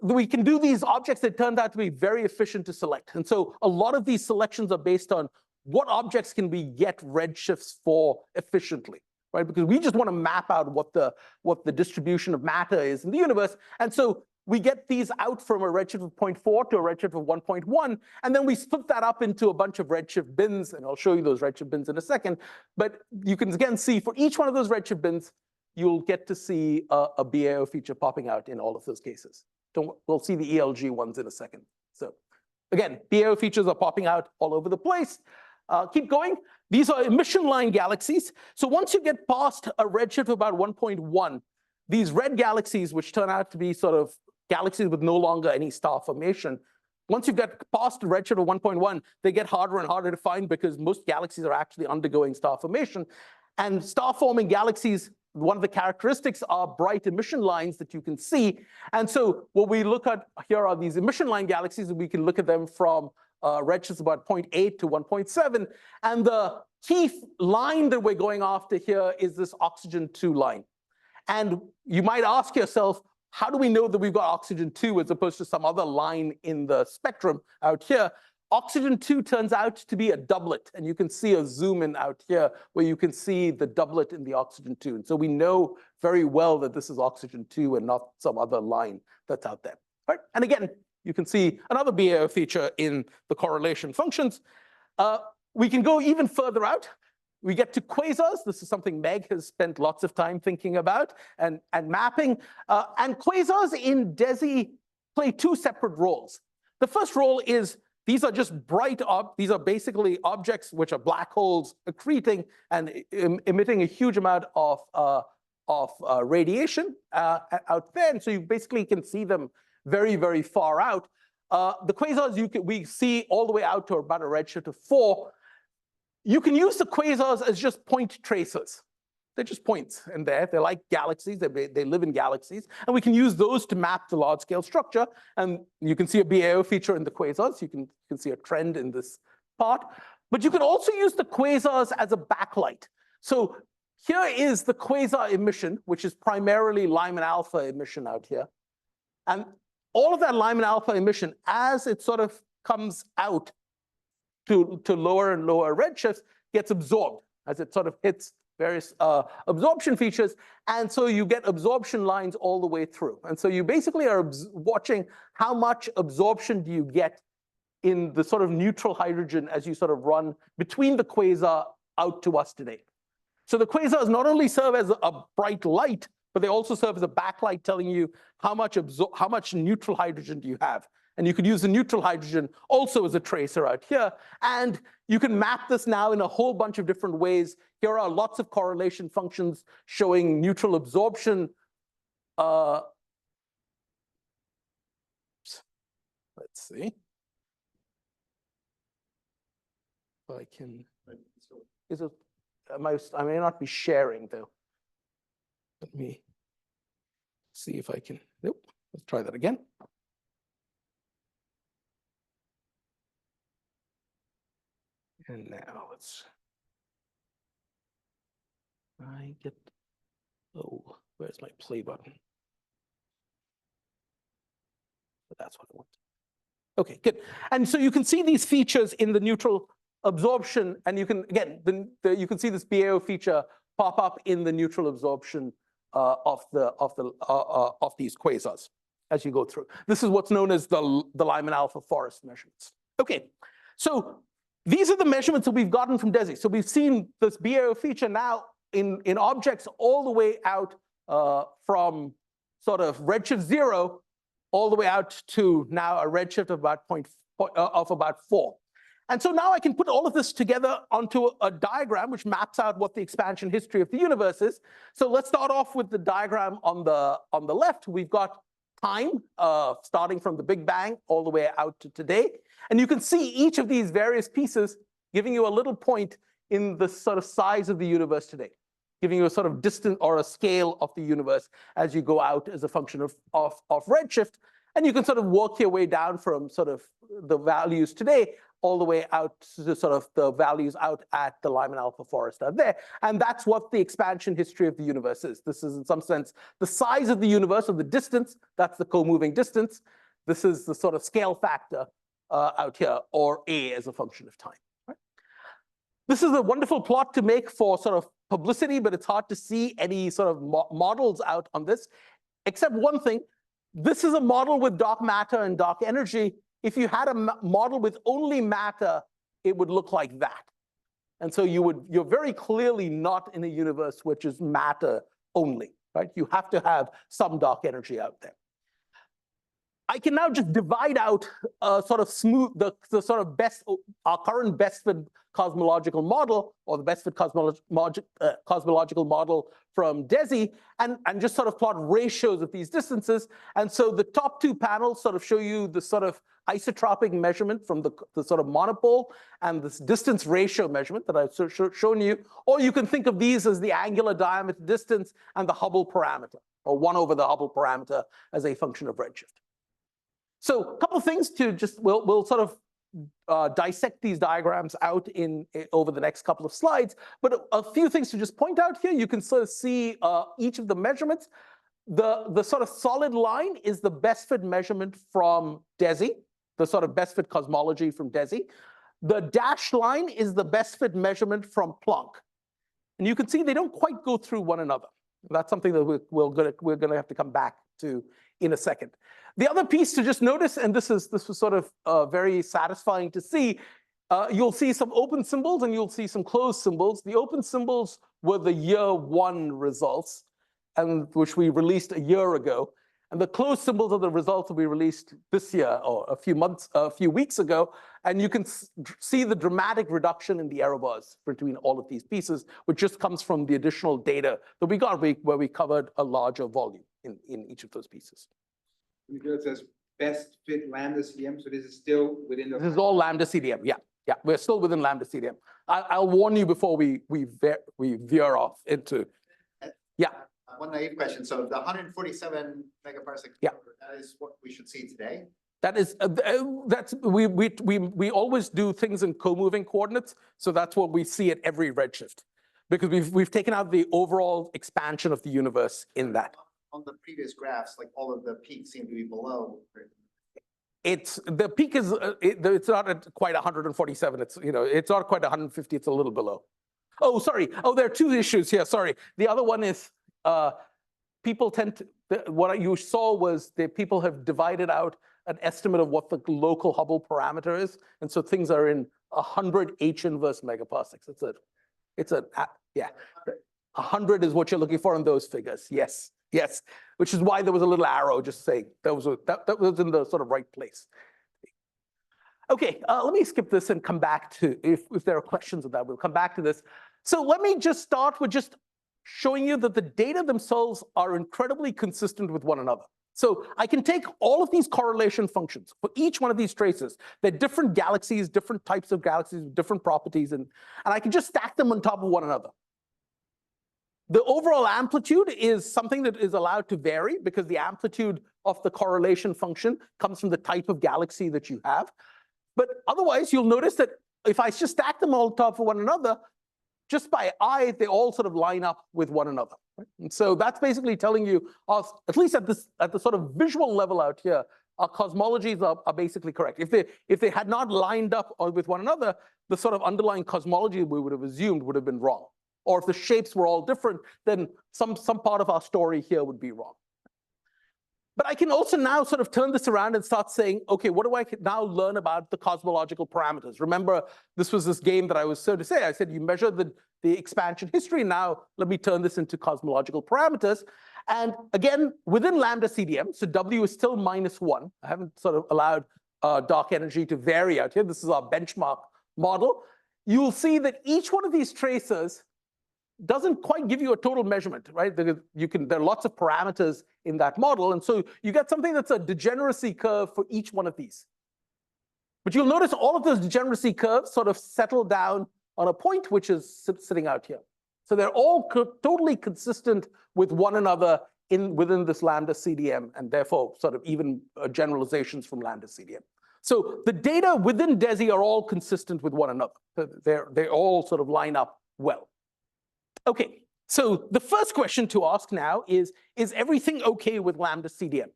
We can do these objects that turned out to be very efficient to select. And so a lot of these selections are based on what objects can we get redshifts for efficiently, right? Because we just want to map out what the distribution of matter is in the universe. And so we get these out from a redshift of 0.4 to a redshift of 1.1, and then we split that up into a bunch of redshift bins, and I'll show you those redshift bins in a second. But you can again see for each one of those redshift bins, you'll get to see a BAO feature popping out in all of those cases. We'll see the ELG ones in a second. So again, BAO features are popping out all over the place. Keep going. These are emission line galaxies. So once you get past a redshift of about 1.1, these red galaxies, which turn out to be sort of galaxies with no longer any star formation, once you get past a redshift of 1.1, they get harder and harder to find because most galaxies are actually undergoing star formation. And star-forming galaxies, one of the characteristics are bright emission lines that you can see. And so what we look at here are these emission line galaxies, and we can look at them from redshifts about 0.8 to 1.7. And the key line that we're going after here is this oxygen 2 line. And you might ask yourself, how do we know that we've got oxygen 2 as opposed to some other line in the spectrum out here? Oxygen 2 turns out to be a doublet, and you can see a zoom in out here where you can see the doublet in the oxygen 2. And so we know very well that this is oxygen 2 and not some other line that's out there. Right? And again, you can see another BAO feature in the correlation functions. We can go even further out. We get to quasars. This is something Meg has spent lots of time thinking about and mapping. And quasars in DESI play two separate roles. The first role is these are just these are basically objects which are black holes accreting and emitting a huge amount of radiation out there. And so you basically can see them very, very far out. The quasars we see all the way out to about a redshift of 4. You can use the quasars as just point tracers. They're just points in there. They're like galaxies. They live in galaxies. And we can use those to map the large-scale structure. And you can see a BAO feature in the quasars. You can see a trend in this part. But you can also use the quasars as a backlight. So here is the quasar emission, which is primarily Lyman alpha emission out here. And all of that Lyman alpha emission, as it sort of comes out to lower and lower redshifts, gets absorbed as it sort of hits various absorption features. And so you get absorption lines all the way through. And so you basically are watching how much absorption do you get in the sort of neutral hydrogen as you sort of run between the quasar out to us today. So the quasars not only serve as a bright light, but they also serve as a backlight telling you how much neutral hydrogen do you have. And you could use the neutral hydrogen also as a tracer out here. And you can map this now in a whole bunch of different ways. Here are lots of correlation functions showing neutral absorption. Let's see. If I can, I may not be sharing though. Let me see if I can, nope, let's try that again. And now where's my play button? But that's what I want. Okay, good. And so you can see these features in the neutral absorption, and you can, again, you can see this BAO feature pop up in the neutral absorption of these quasars as you go through. This is what's known as the Lyman alpha forest measurements. Okay, so these are the measurements that we've gotten from DESI. So we've seen this BAO feature now in objects all the way out from sort of redshift 0 all the way out to now a redshift of about 4. And so now I can put all of this together onto a diagram which maps out what the expansion history of the universe is. So let's start off with the diagram on the left. We've got time starting from the Big Bang all the way out to today. And you can see each of these various pieces giving you a little point in the sort of size of the universe today, giving you a sort of distance or a scale of the universe as you go out as a function of redshift. And you can sort of work your way down from sort of the values today all the way out to sort of the values out at the Lyman alpha forest out there. And that's what the expansion history of the universe is. This is, in some sense, the size of the universe, or the distance. That's the co-moving distance. This is the sort of scale factor out here, or A as a function of time. Right? This is a wonderful plot to make for sort of publicity, but it's hard to see any sort of models out on this, except one thing. This is a model with dark matter and dark energy. If you had a model with only matter, it would look like that. And so you're very clearly not in a universe which is matter only, right? You have to have some dark energy out there. I can now just divide out sort of smooth the sort of our current best fit cosmological model, or the best fit cosmological model from DESI, and just sort of plot ratios of these distances. And so the top two panels sort of show you the sort of isotropic measurement from the sort of monopole and this distance ratio measurement that I've shown you. Or you can think of these as the angular diameter distance and the Hubble parameter, or 1 over the Hubble parameter as a function of redshift. So a couple of things to just, we'll sort of dissect these diagrams out over the next couple of slides, but a few things to just point out here. You can sort of see each of the measurements. The sort of solid line is the best fit measurement from DESI, the sort of best fit cosmology from DESI. The dashed line is the best fit measurement from Planck. And you can see they don't quite go through one another. That's something that we're gonna have to come back to in a second. The other piece to just notice, and this was sort of very satisfying to see, you'll see some open symbols and you'll see some closed symbols. The open symbols were the year 1 results, and which we released a year ago. And the closed symbols are the results that we released this year, or a few weeks ago. And you can see the dramatic reduction in the error bars between all of these pieces, which just comes from the additional data that we got where we covered a larger volume in each of those pieces. It says best fit lambda CDM, so this is still within the. This is all lambda CDM. Yeah, we're still within lambda CDM. I'll warn you before we veer off into. Yeah. One naive question. So the 147 megaparsec. Yeah. That is what we should see today. That is we always do things in co-moving coordinates, so that's what we see at every redshift, because we've taken out the overall expansion of the universe in that. On the previous graphs, like all of the peaks seem to be below. The peak is it's not at quite 147. It's not quite 150. It's a little below. Oh, sorry. Oh, there are two issues here. Sorry. The other one is people tend to. What you saw was that people have divided out an estimate of what the local Hubble parameter is, and so things are in 100 H inverse megaparsecs. It's a 100 is what you're looking for in those figures. Yes. Yes, which is why there was a little arrow just saying that was in the sort of right place. Okay, let me skip this and come back to, if there are questions of that, we'll come back to this. So let me just start with just showing you that the data themselves are incredibly consistent with one another. So I can take all of these correlation functions for each one of these traces. They're different galaxies, different types of galaxies with different properties, and I can just stack them on top of one another. The overall amplitude is something that is allowed to vary because the amplitude of the correlation function comes from the type of galaxy that you have. But otherwise, you'll notice that if I just stack them all on top of one another, just by eye, they all sort of line up with one another. Right? And so that's basically telling you, at least at the sort of visual level out here, our cosmologies are basically correct. If they had not lined up with one another, the sort of underlying cosmology we would have assumed would have been wrong. Or if the shapes were all different, then some part of our story here would be wrong. But I can also now sort of turn this around and start saying, okay, what do I now learn about the cosmological parameters? Remember, this was this game that I was so to say. I said, you measure the expansion history. Now, let me turn this into cosmological parameters. And again, within lambda CDM, so W is still -1. I haven't sort of allowed dark energy to vary out here. This is our benchmark model. You'll see that each one of these traces doesn't quite give you a total measurement, right? There are lots of parameters in that model, and so you get something that's a degeneracy curve for each one of these. But you'll notice all of those degeneracy curves sort of settle down on a point which is sitting out here. So they're all totally consistent with one another within this lambda CDM, and therefore sort of even generalizations from lambda CDM. So the data within DESI are all consistent with one another. They all sort of line up well. Okay, so the first question to ask now is everything okay with lambda CDM?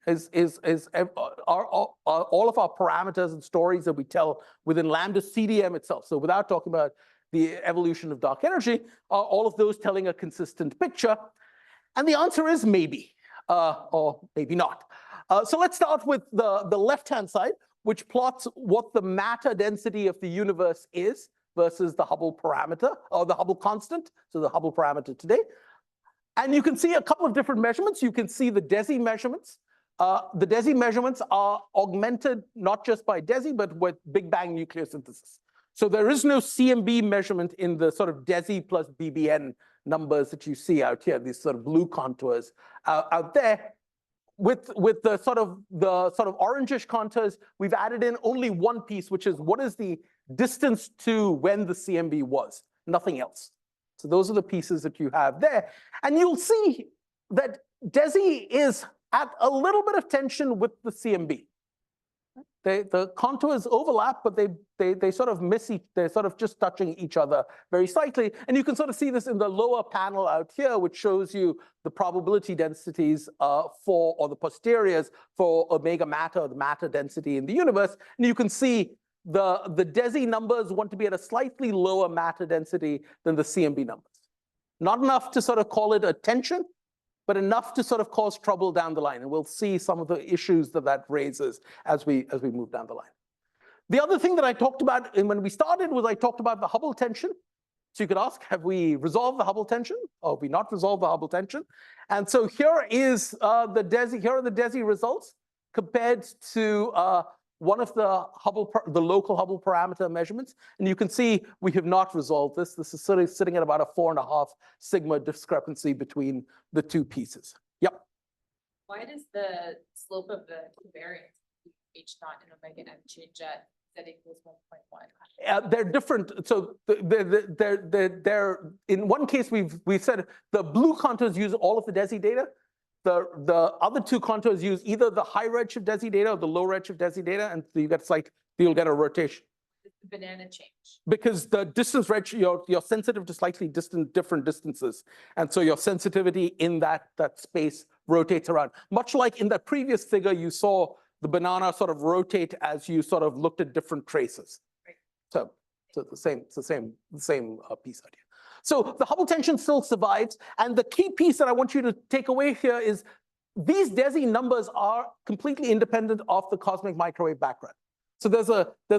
Are all of our parameters and stories that we tell within lambda CDM itself, so without talking about the evolution of dark energy, are all of those telling a consistent picture? And the answer is maybe, or maybe not. So let's start with the left-hand side, which plots what the matter density of the universe is versus the Hubble parameter, or the Hubble constant, so the Hubble parameter today. And you can see a couple of different measurements. You can see the DESI measurements. The DESI measurements are augmented not just by DESI, but with Big Bang nucleosynthesis. So there is no CMB measurement in the sort of DESI plus BBN numbers that you see out here, these sort of blue contours out there. With the sort of orangish contours, we've added in only one piece, which is what is the distance to when the CMB was, nothing else. So those are the pieces that you have there. And you'll see that DESI is at a little bit of tension with the CMB. The contours overlap, but they sort of they're sort of just touching each other very slightly. And you can sort of see this in the lower panel out here, which shows you the probability densities or the posteriors for omega matter, the matter density in the universe. And you can see the DESI numbers want to be at a slightly lower matter density than the CMB numbers. Not enough to sort of call it a tension, but enough to sort of cause trouble down the line. And we'll see some of the issues that raises as we move down the line. The other thing that I talked about when we started was I talked about the Hubble tension. So you could ask, have we resolved the Hubble tension, or have we not resolved the Hubble tension? And so here is here are the DESI results compared to one of the local Hubble parameter measurements. And you can see we have not resolved this. This is sort of sitting at about a 4.5 sigma discrepancy between the two pieces. Yep. Why does the slope of the covariance H naught and omega m change at z equals 1.1? They're different. So they're in one case we've said the blue contours use all of the DESI data. The other two contours use either the high redshift DESI data or the low redshift DESI data, and so you'll get a rotation. The banana change. Because the distance redshift, you're sensitive to slightly different distances, and so your sensitivity in that space rotates around. Much like in that previous figure, you saw the banana sort of rotate as you sort of looked at different traces. Right. So it's the same piece idea. So the Hubble tension still survives. And the key piece that I want you to take away here is these DESI numbers are completely independent of the cosmic microwave background. So there's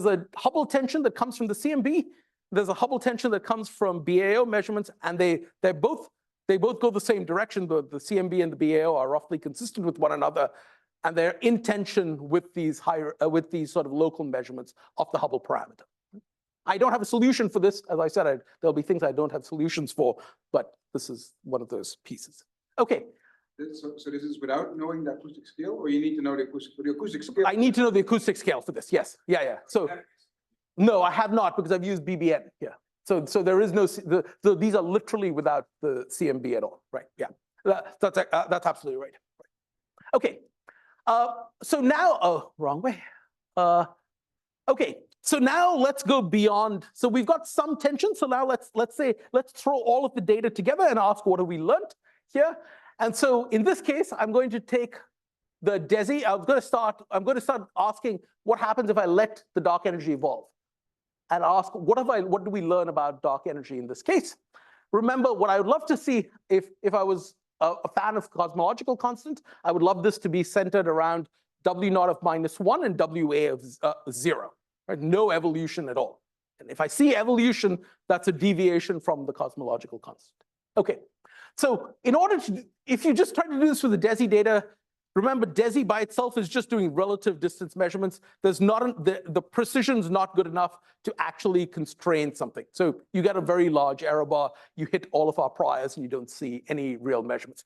a Hubble tension that comes from the CMB. There's a Hubble tension that comes from BAO measurements, and they both go the same direction. The CMB and the BAO are roughly consistent with one another, and they're in tension with these sort of local measurements of the Hubble parameter. I don't have a solution for this. As I said, there'll be things I don't have solutions for, but this is one of those pieces. Okay. So this is without knowing the acoustic scale, or you need to know the acoustic scale? I need to know the acoustic scale for this. Yes. Yeah. So no, I have not, because I've used BBN here. So there is no. So these are literally without the CMB at all. Right. Yeah. That's absolutely right. Okay. So now, wrong way. Okay. So now let's go beyond. So we've got some tension. So now let's throw all of the data together and ask, what have we learned here? And so in this case, I'm going to take the DESI. I'm going to start asking what happens if I let the dark energy evolve, and ask what do we learn about dark energy in this case? Remember, what I would love to see if I was a fan of cosmological constant, I would love this to be centered around W0 of -1 and WA of 0. Right? No evolution at all. And if I see evolution, that's a deviation from the cosmological constant. Okay. So if you just try to do this with the DESI data, remember DESI by itself is just doing relative distance measurements. There's not the precision's not good enough to actually constrain something. So you get a very large error bar. You hit all of our priors and you don't see any real measurements.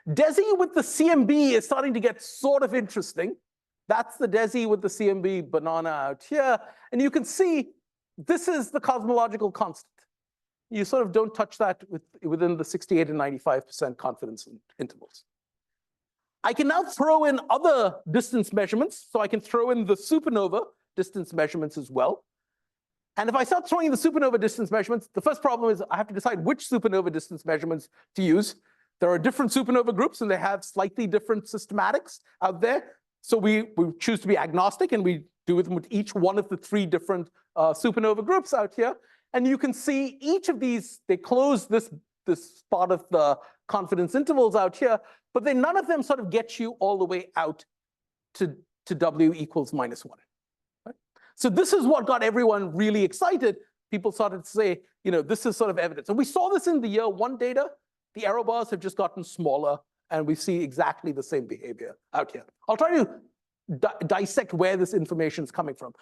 DESI with the CMB is starting to get sort of interesting. That's the DESI with the CMB banana out here. And you can see this is the cosmological constant. You sort of don't touch that within the 68 and 95% confidence intervals. I can now throw in other distance measurements. So I can throw in the supernova distance measurements as well. And if I start throwing in the supernova distance measurements, the first problem is I have to decide which supernova distance measurements to use. There are different supernova groups, and they have slightly different systematics out there. So we choose to be agnostic, and we do it with each one of the 3 different supernova groups out here. And you can see each of these, they close this part of the confidence intervals out here, but then none of them sort of get you all the way out to W equals -1. Right? So this is what got everyone really excited. People started to say, this is sort of evidence. And we saw this in the year 1 data. The error bars have just gotten smaller, and we see exactly the same behavior out here. I'll try to dissect where this information is coming from.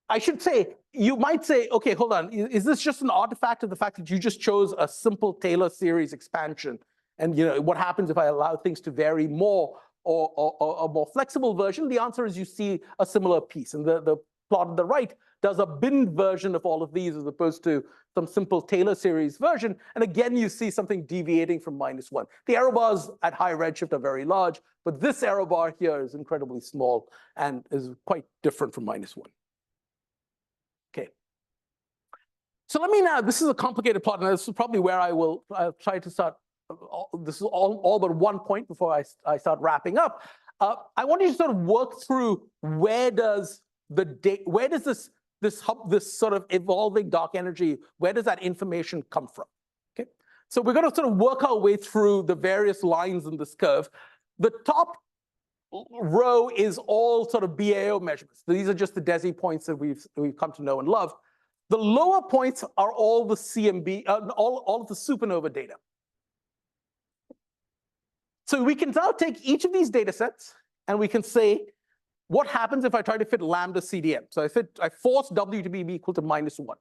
I should say, you might say, okay, hold on, is this just an artifact of the fact that you just chose a simple Taylor series expansion? And what happens if I allow things to vary more, or a more flexible version? The answer is you see a similar piece. And the plot on the right does a binned version of all of these as opposed to some simple Taylor series version. And again, you see something deviating from -1. The error bars at high redshift are very large, but this error bar here is incredibly small and is quite different from -1. Okay. So let me now, this is a complicated plot, and this is probably where I'll try to start. This is all but one point before I start wrapping up. I want you to sort of work through where does this sort of evolving dark energy, where does that information come from? Okay, so we're going to sort of work our way through the various lines in this curve. The top row is all sort of BAO measurements. These are just the DESI points that we've come to know and love. The lower points are all the CMB, all of the supernova data. So we can now take each of these data sets, and we can say, what happens if I try to fit lambda CDM? So I force W to be equal to -1.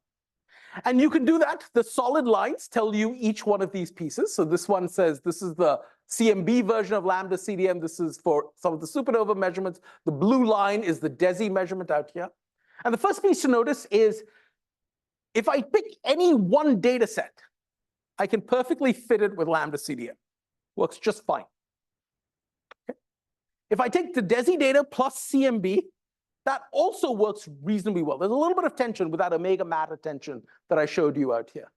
And you can do that. The solid lines tell you each one of these pieces. So this one says this is the CMB version of lambda CDM. This is for some of the supernova measurements. The blue line is the DESI measurement out here. And the first piece to notice is if I pick any one data set, I can perfectly fit it with lambda CDM. Works just fine. Okay. If I take the DESI data plus CMB, that also works reasonably well. There's a little bit of tension with that omega matter tension that I showed you out here.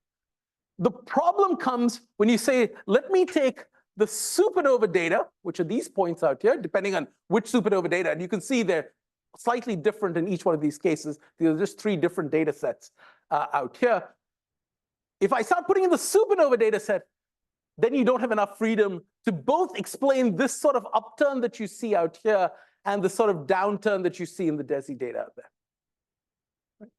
The problem comes when you say, let me take the supernova data, which are these points out here, depending on which supernova data, and you can see they're slightly different in each one of these cases. These are just 3 different data sets out here. If I start putting in the supernova data set, then you don't have enough freedom to both explain this sort of upturn that you see out here and the sort of downturn that you see in the DESI data out there.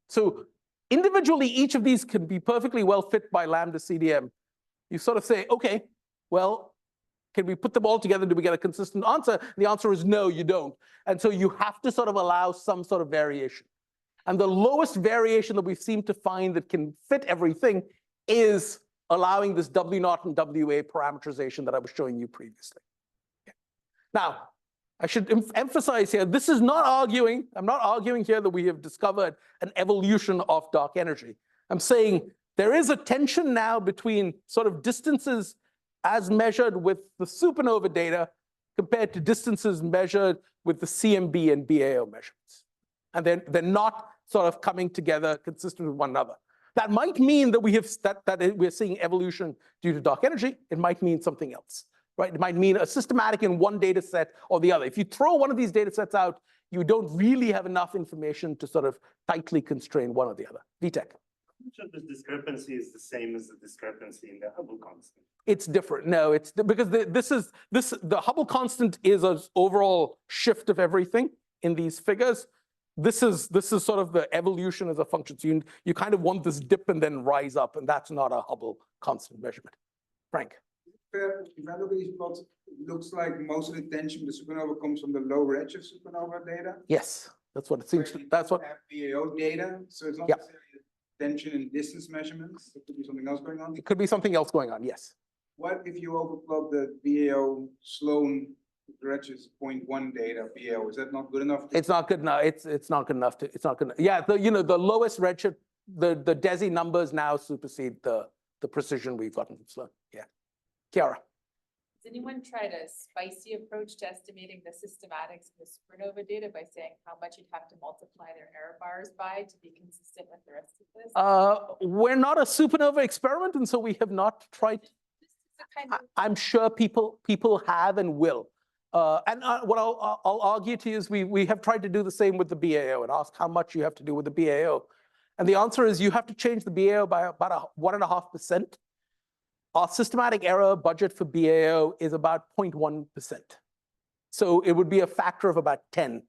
So individually, each of these can be perfectly well fit by lambda CDM. You sort of say, okay, well, can we put them all together? Do we get a consistent answer? The answer is no, you don't. And so you have to sort of allow some sort of variation. And the lowest variation that we've seemed to find that can fit everything is allowing this W0 and WA parameterization that I was showing you previously. Okay. Now, I should emphasize here, this is not arguing, I'm not arguing here that we have discovered an evolution of dark energy. I'm saying there is a tension now between sort of distances as measured with the supernova data compared to distances measured with the CMB and BAO measurements. And they're not sort of coming together consistent with one another. That might mean that we're seeing evolution due to dark energy. It might mean something else, right? It might mean a systematic in one data set or the other. If you throw one of these data sets out, you don't really have enough information to sort of tightly constrain one or the other. Vitek. Much of this discrepancy is the same as the discrepancy in the Hubble constant. It's different. No, it's because the Hubble constant is an overall shift of everything in these figures. This is sort of the evolution as a function. So you kind of want this dip and then rise up, and that's not a Hubble constant measurement. Frank. If I look at these plots, it looks like most of the tension in the supernova comes from the low redshift supernova data. Yes, that's what it seems to. That's what. Have BAO data, so it's not Yep. necessarily tension in distance measurements. It could be something else going on. It could be something else going on. Yes. What if you overplot the BAO Sloan redshift 0.1 data BAO? Is that not good enough? It's not good enough. It's not good enough to. It's not good enough. Yeah, the lowest redshift, the DESI numbers now supersede the the precision we've gotten from Sloan. Yeah. Chiara. Does anyone try a spicy approach to estimating the systematics of the supernova data by saying how much you'd have to multiply their error bars by to be consistent with the rest of this? We're not a supernova experiment, and so we have not tried. Just as a kind of I'm sure people have and will. And what I'll argue to you is we have tried to do the same with the BAO and ask how much you have to do with the BAO. And the answer is you have to change the BAO by about 1.5%. Our systematic error budget for BAO is about 0.1%. So it would be a factor of about 10,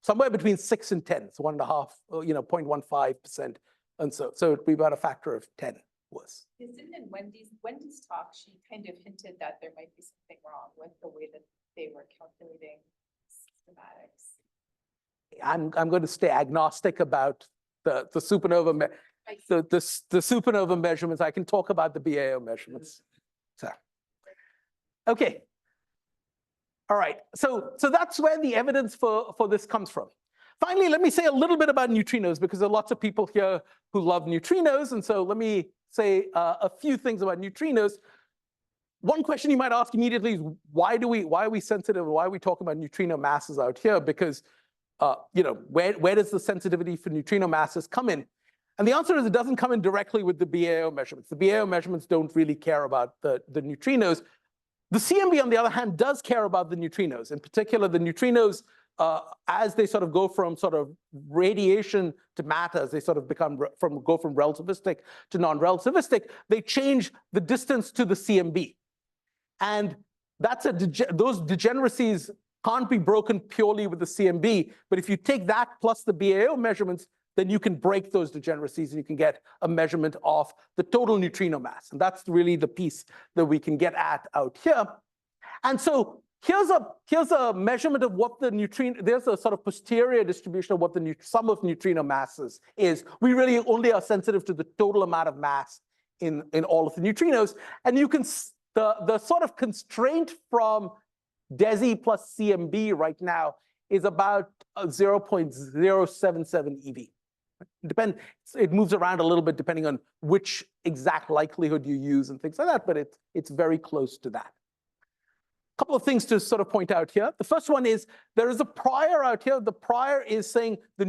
somewhere between 6 and 10. So 1.5, 0.15%. And so it'd be about a factor of 10 worse. Isn't in Wendy's talk, she kind of hinted that there might be something wrong with the way that they were calculating systematics. I'm going to stay agnostic about the supernova the supernova measurements. I can talk about the BAO measurements. So, okay. All right. So that's where the evidence for this comes from. Finally, let me say a little bit about neutrinos, because there are lots of people here who love neutrinos. And so let me say a few things about neutrinos. One question you might ask immediately is why are we sensitive? Why are we talking about neutrino masses out here? Because where does the sensitivity for neutrino masses come in? And the answer is it doesn't come in directly with the BAO measurements. The BAO measurements don't really care about the neutrinos. The CMB, on the other hand, does care about the neutrinos. In particular, the neutrinos, as they sort of go from sort of radiation to matter, as they sort of go from relativistic to non-relativistic, they change the distance to the CMB. And that's those degeneracies can't be broken purely with the CMB. But if you take that plus the BAO measurements, then you can break those degeneracies and you can get a measurement of the total neutrino mass. And that's really the piece that we can get at out here. And so here's a measurement of what the neutrino, there's a sort of posterior distribution of what the sum of neutrino masses is. We really only are sensitive to the total amount of mass in all of the neutrinos. And you can, the sort of constraint from DESI plus CMB right now is about 0.077 EV. It moves around a little bit depending on which exact likelihood you use and things like that, but it's very close to that. A couple of things to sort of point out here. The first one is there is a prior out here. The prior is saying the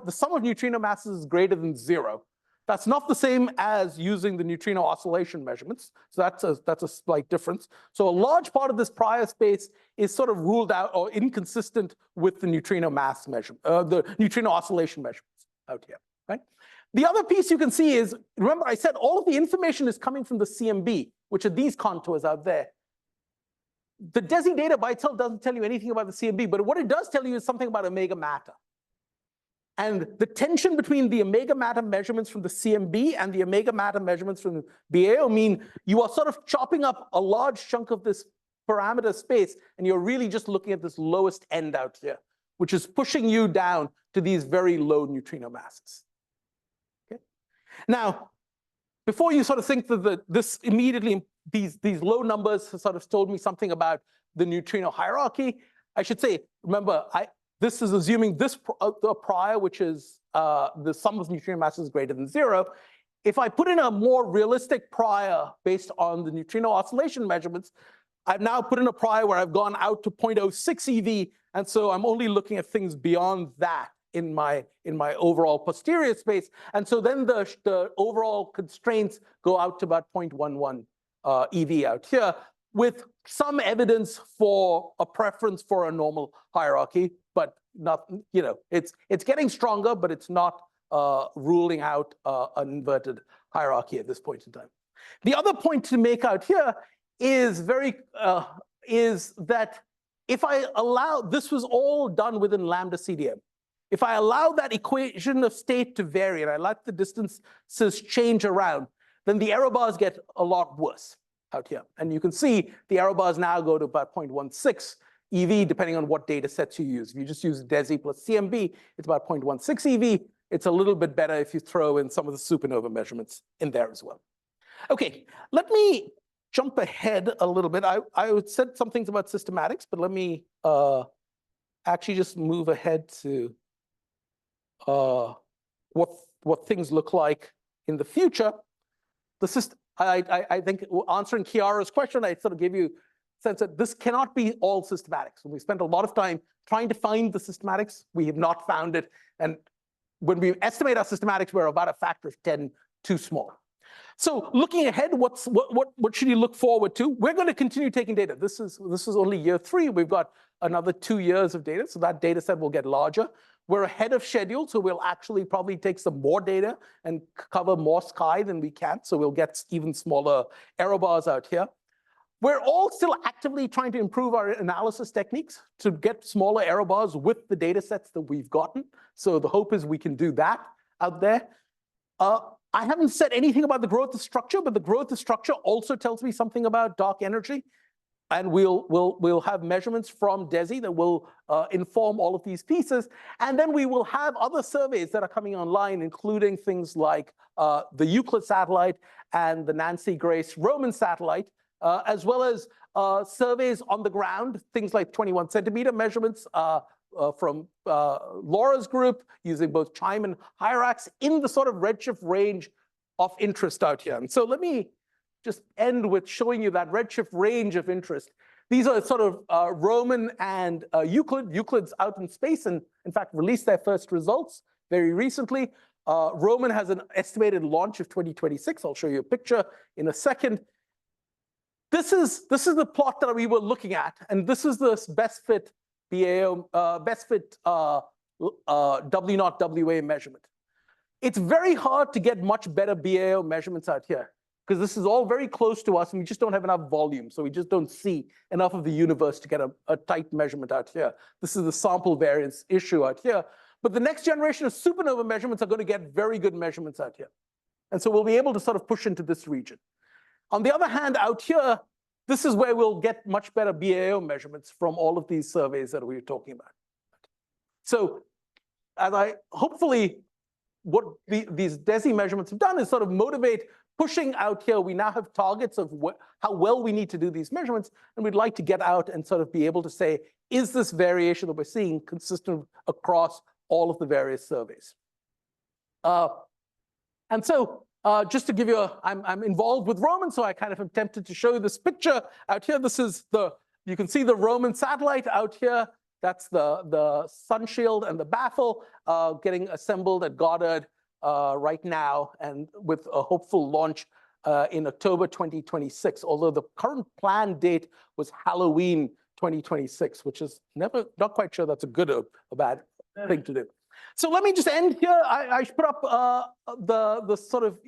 sum of neutrino masses is greater than 0. That's not the same as using the neutrino oscillation measurements. So that's a slight difference. So a large part of this prior space is sort of ruled out or inconsistent with the neutrino mass measurement, the neutrino oscillation measurements out here, right? The other piece you can see is, remember I said all of the information is coming from the CMB, which are these contours out there. The DESI data by itself doesn't tell you anything about the CMB, but what it does tell you is something about omega matter. And the tension between the omega matter measurements from the CMB and the omega matter measurements from the BAO mean you are sort of chopping up a large chunk of this parameter space, and you're really just looking at this lowest end out here, which is pushing you down to these very low neutrino masses. Okay? Now, before you sort of think that this immediately, these low numbers sort of told me something about the neutrino hierarchy, I should say, remember, this is assuming the prior, which is the sum of neutrino masses is greater than 0. If I put in a more realistic prior based on the neutrino oscillation measurements, I've now put in a prior where I've gone out to 0.06 EV, and so I'm only looking at things beyond that in my overall posterior space. And so then the overall constraints go out to about 0.11 EV out here, with some evidence for a preference for a normal hierarchy, but not, it's getting stronger, but it's not ruling out an inverted hierarchy at this point in time. The other point to make out here is that if I allow, this was all done within lambda CDM. If I allow that equation of state to vary and I let the distances change around, then the error bars get a lot worse out here. And you can see the error bars now go to about 0.16 EV, depending on what data sets you use. If you just use DESI plus CMB, it's about 0.16 EV. It's a little bit better if you throw in some of the supernova measurements in there as well. Okay, let me jump ahead a little bit. I said some things about systematics, but let me actually just move ahead to what things look like in the future. I think answering Chiara's question, I sort of gave you a sense that this cannot be all systematics. We spent a lot of time trying to find the systematics. We have not found it. And when we estimate our systematics, we're about a factor of 10 too small. So looking ahead, what should you look forward to? We're going to continue taking data. This is only year 3. We've got another 2 years of data, so that data set will get larger. We're ahead of schedule, so we'll actually probably take some more data and cover more sky than we can, so we'll get even smaller error bars out here. We're all still actively trying to improve our analysis techniques to get smaller error bars with the data sets that we've gotten. So the hope is we can do that out there. I haven't said anything about the growth of structure, but the growth of structure also tells me something about dark energy. And we'll have measurements from DESI that will inform all of these pieces. And then we will have other surveys that are coming online, including things like the Euclid satellite and the Nancy Grace Roman satellite, as well as surveys on the ground, things like 21 centimeter measurements from Laura's group using both CHIME and HIRAX in the sort of redshift range of interest out here. And so let me just end with showing you that redshift range of interest. These are sort of Roman and Euclid. Euclid's out in space and, in fact, released their first results very recently. Roman has an estimated launch of 2026. I'll show you a picture in a second. This is the plot that we were looking at, and this is the best fit BAO, best fit W0 WA measurement. It's very hard to get much better BAO measurements out here because this is all very close to us and we just don't have enough volume. So we just don't see enough of the universe to get a tight measurement out here. This is the sample variance issue out here. But the next generation of supernova measurements are going to get very good measurements out here. And so we'll be able to sort of push into this region. On the other hand, out here, this is where we'll get much better BAO measurements from all of these surveys that we were talking about. So as hopefully what these DESI measurements have done is sort of motivate pushing out here. We now have targets of how well we need to do these measurements, and we'd like to get out and sort of be able to say, is this variation that we're seeing consistent across all of the various surveys? And so just to give you I'm involved with Roman, so I kind of am tempted to show you this picture out here. This is you can see the Roman satellite out here. That's the sun shield and the baffle getting assembled at Goddard right now, and with a hopeful launch in October 2026, although the current planned date was Halloween 2026, which is not quite sure that's a good or a bad thing to do. So let me just end here. I put up the sort of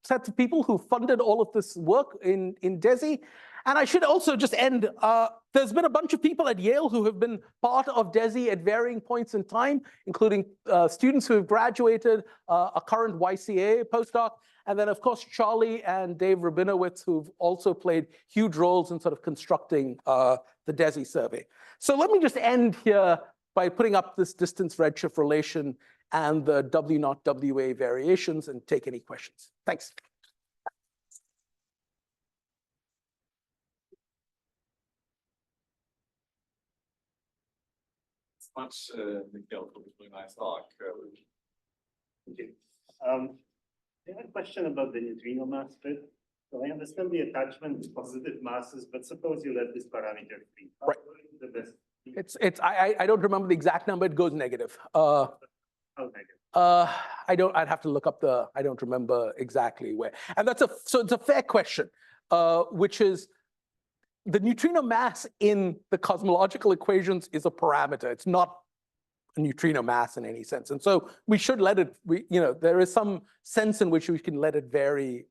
sets of people who funded all of this work in DESI. And I should also just end, there's been a bunch of people at Yale who have been part of DESI at varying points in time, including students who have graduated, a current YCA postdoc, and then, of course, Charlie and Dave Rabinowitz, who've also played huge roles in sort of constructing the DESI survey. So let me just end here by putting up this distance redshift relation and the W0 WA variations and take any questions. Thanks. Much, Nikhil, for this really nice talk. Okay. I have a question about the neutrino mass bit. So I understand the attachment is positive masses, but suppose you let this parameter free. Right. The best. I don't remember the exact number. It goes negative. How negative? I'd have to look up I don't remember exactly where. And so it's a fair question, which is the neutrino mass in the cosmological equations is a parameter. It's not a neutrino mass in any sense. And so we should let it, there is some sense in which we can let it vary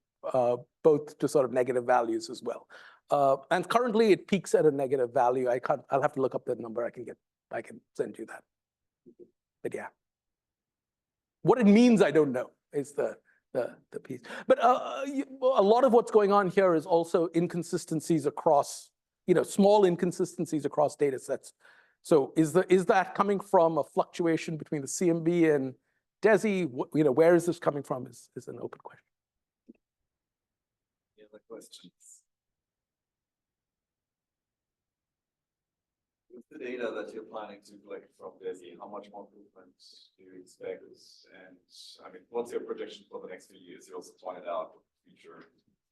both to sort of negative values as well. And currently it peaks at a negative value. I'll have to look up that number. I can send you that. But yeah. What it means, I don't know, is the piece. But a lot of what's going on here is also inconsistencies across, small inconsistencies across data sets. So is that coming from a fluctuation between the CMB and DESI? Where is this coming from is an open question. Any other questions? With the data that you're planning to collect from DESI, how much more movement do you expect? And I mean, what's your prediction for the next few years? You also pointed out future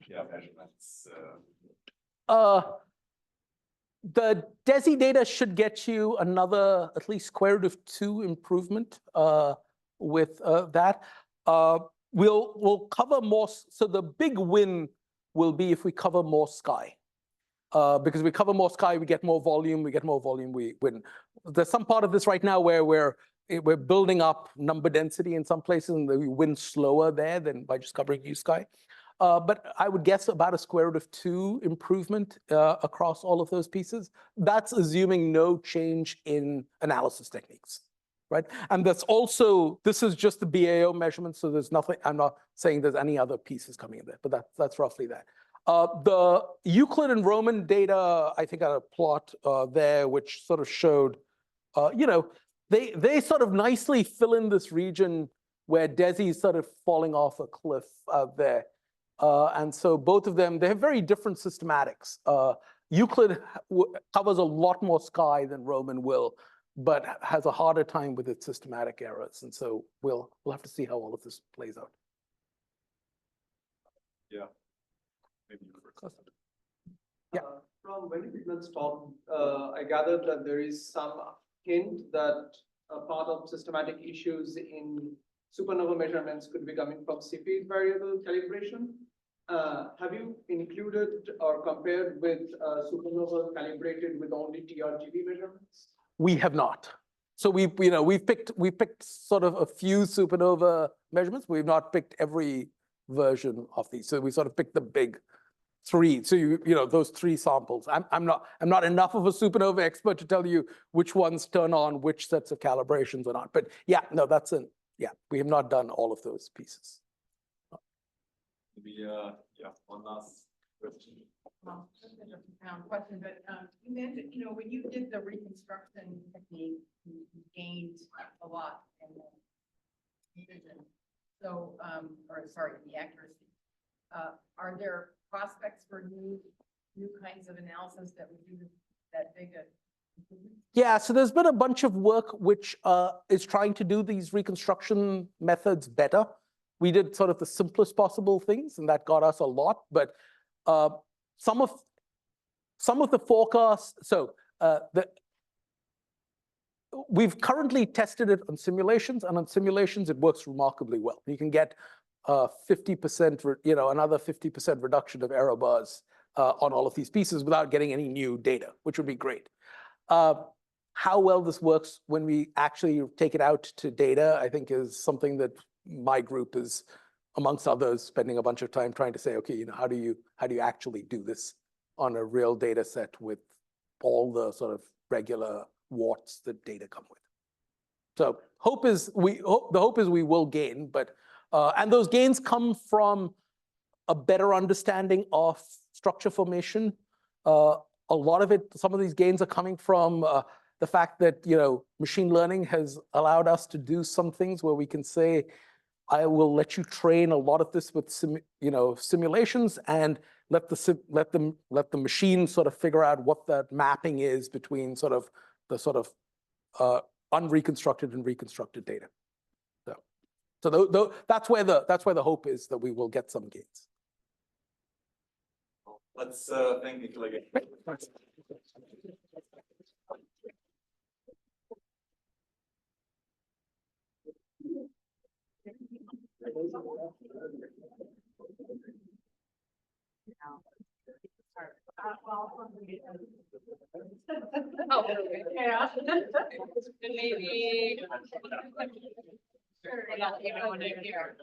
yeah, measurements? The DESI data should get you another at least square root of 2 improvement with that. We'll cover more. So the big win will be if we cover more sky. Because we cover more sky, we get more volume. We get more volume, we win. There's some part of this right now where we're building up number density in some places, and we win slower there than by just covering new sky. But I would guess about a square root of 2 improvement across all of those pieces. That's assuming no change in analysis techniques, right? And that's also, this is just the BAO measurement, so there's nothing, I'm not saying there's any other pieces coming in there, but that's roughly that. The Euclid and Roman data, I think I had a plot there, which sort of showed, they sort of nicely fill in this region where DESI is sort of falling off a cliff there. And so both of them, they have very different systematics. Euclid covers a lot more sky than Roman will, but has a harder time with its systematic errors. And so we'll have to see how all of this plays out. Yeah. Maybe you first. Yeah. From when Nikhil's talk, I gathered that there is some hint that a part of systematic issues in supernova measurements could be coming from CP variable calibration. Have you included or compared with supernova calibrated with only TRGB measurements? We have not. So we've picked sort of a few supernova measurements. We've not picked every version of these. So we sort of picked the big 3. So those 3 samples. I'm not enough of a supernova expert to tell you which ones turn on which sets of calibrations or not. But yeah, no, we have not done all of those pieces. Maybe one last question. Just a profound question, but you mentioned, when you did the reconstruction technique, you gained a lot in the vision. So, the accuracy. Are there prospects for new kinds of analysis that would do that big a improvement? Yeah, so there's been a bunch of work which is trying to do these reconstruction methods better. We did sort of the simplest possible things, and that got us a lot. But some of the forecasts. So we've currently tested it on simulations, and on simulations it works remarkably well. You can get 50%, another 50% reduction of error bars on all of these pieces without getting any new data, which would be great. How well this works when we actually take it out to data, I think, is something that my group is, amongst others, spending a bunch of time trying to say, okay, how do you actually do this on a real data set with all the sort of regular warts that data come with. So the hope is we will gain, but and those gains come from a better understanding of structure formation. A lot of it, some of these gains are coming from the fact that machine learning has allowed us to do some things where we can say, I will let you train a lot of this with simulations and let the machine sort of figure out what that mapping is between the unreconstructed and reconstructed data. So that's where the hope is that we will get some gains. Let's thank Nikhil again. Thanks. Oh, yeah. Maybe. Sure, yeah, when I'm here.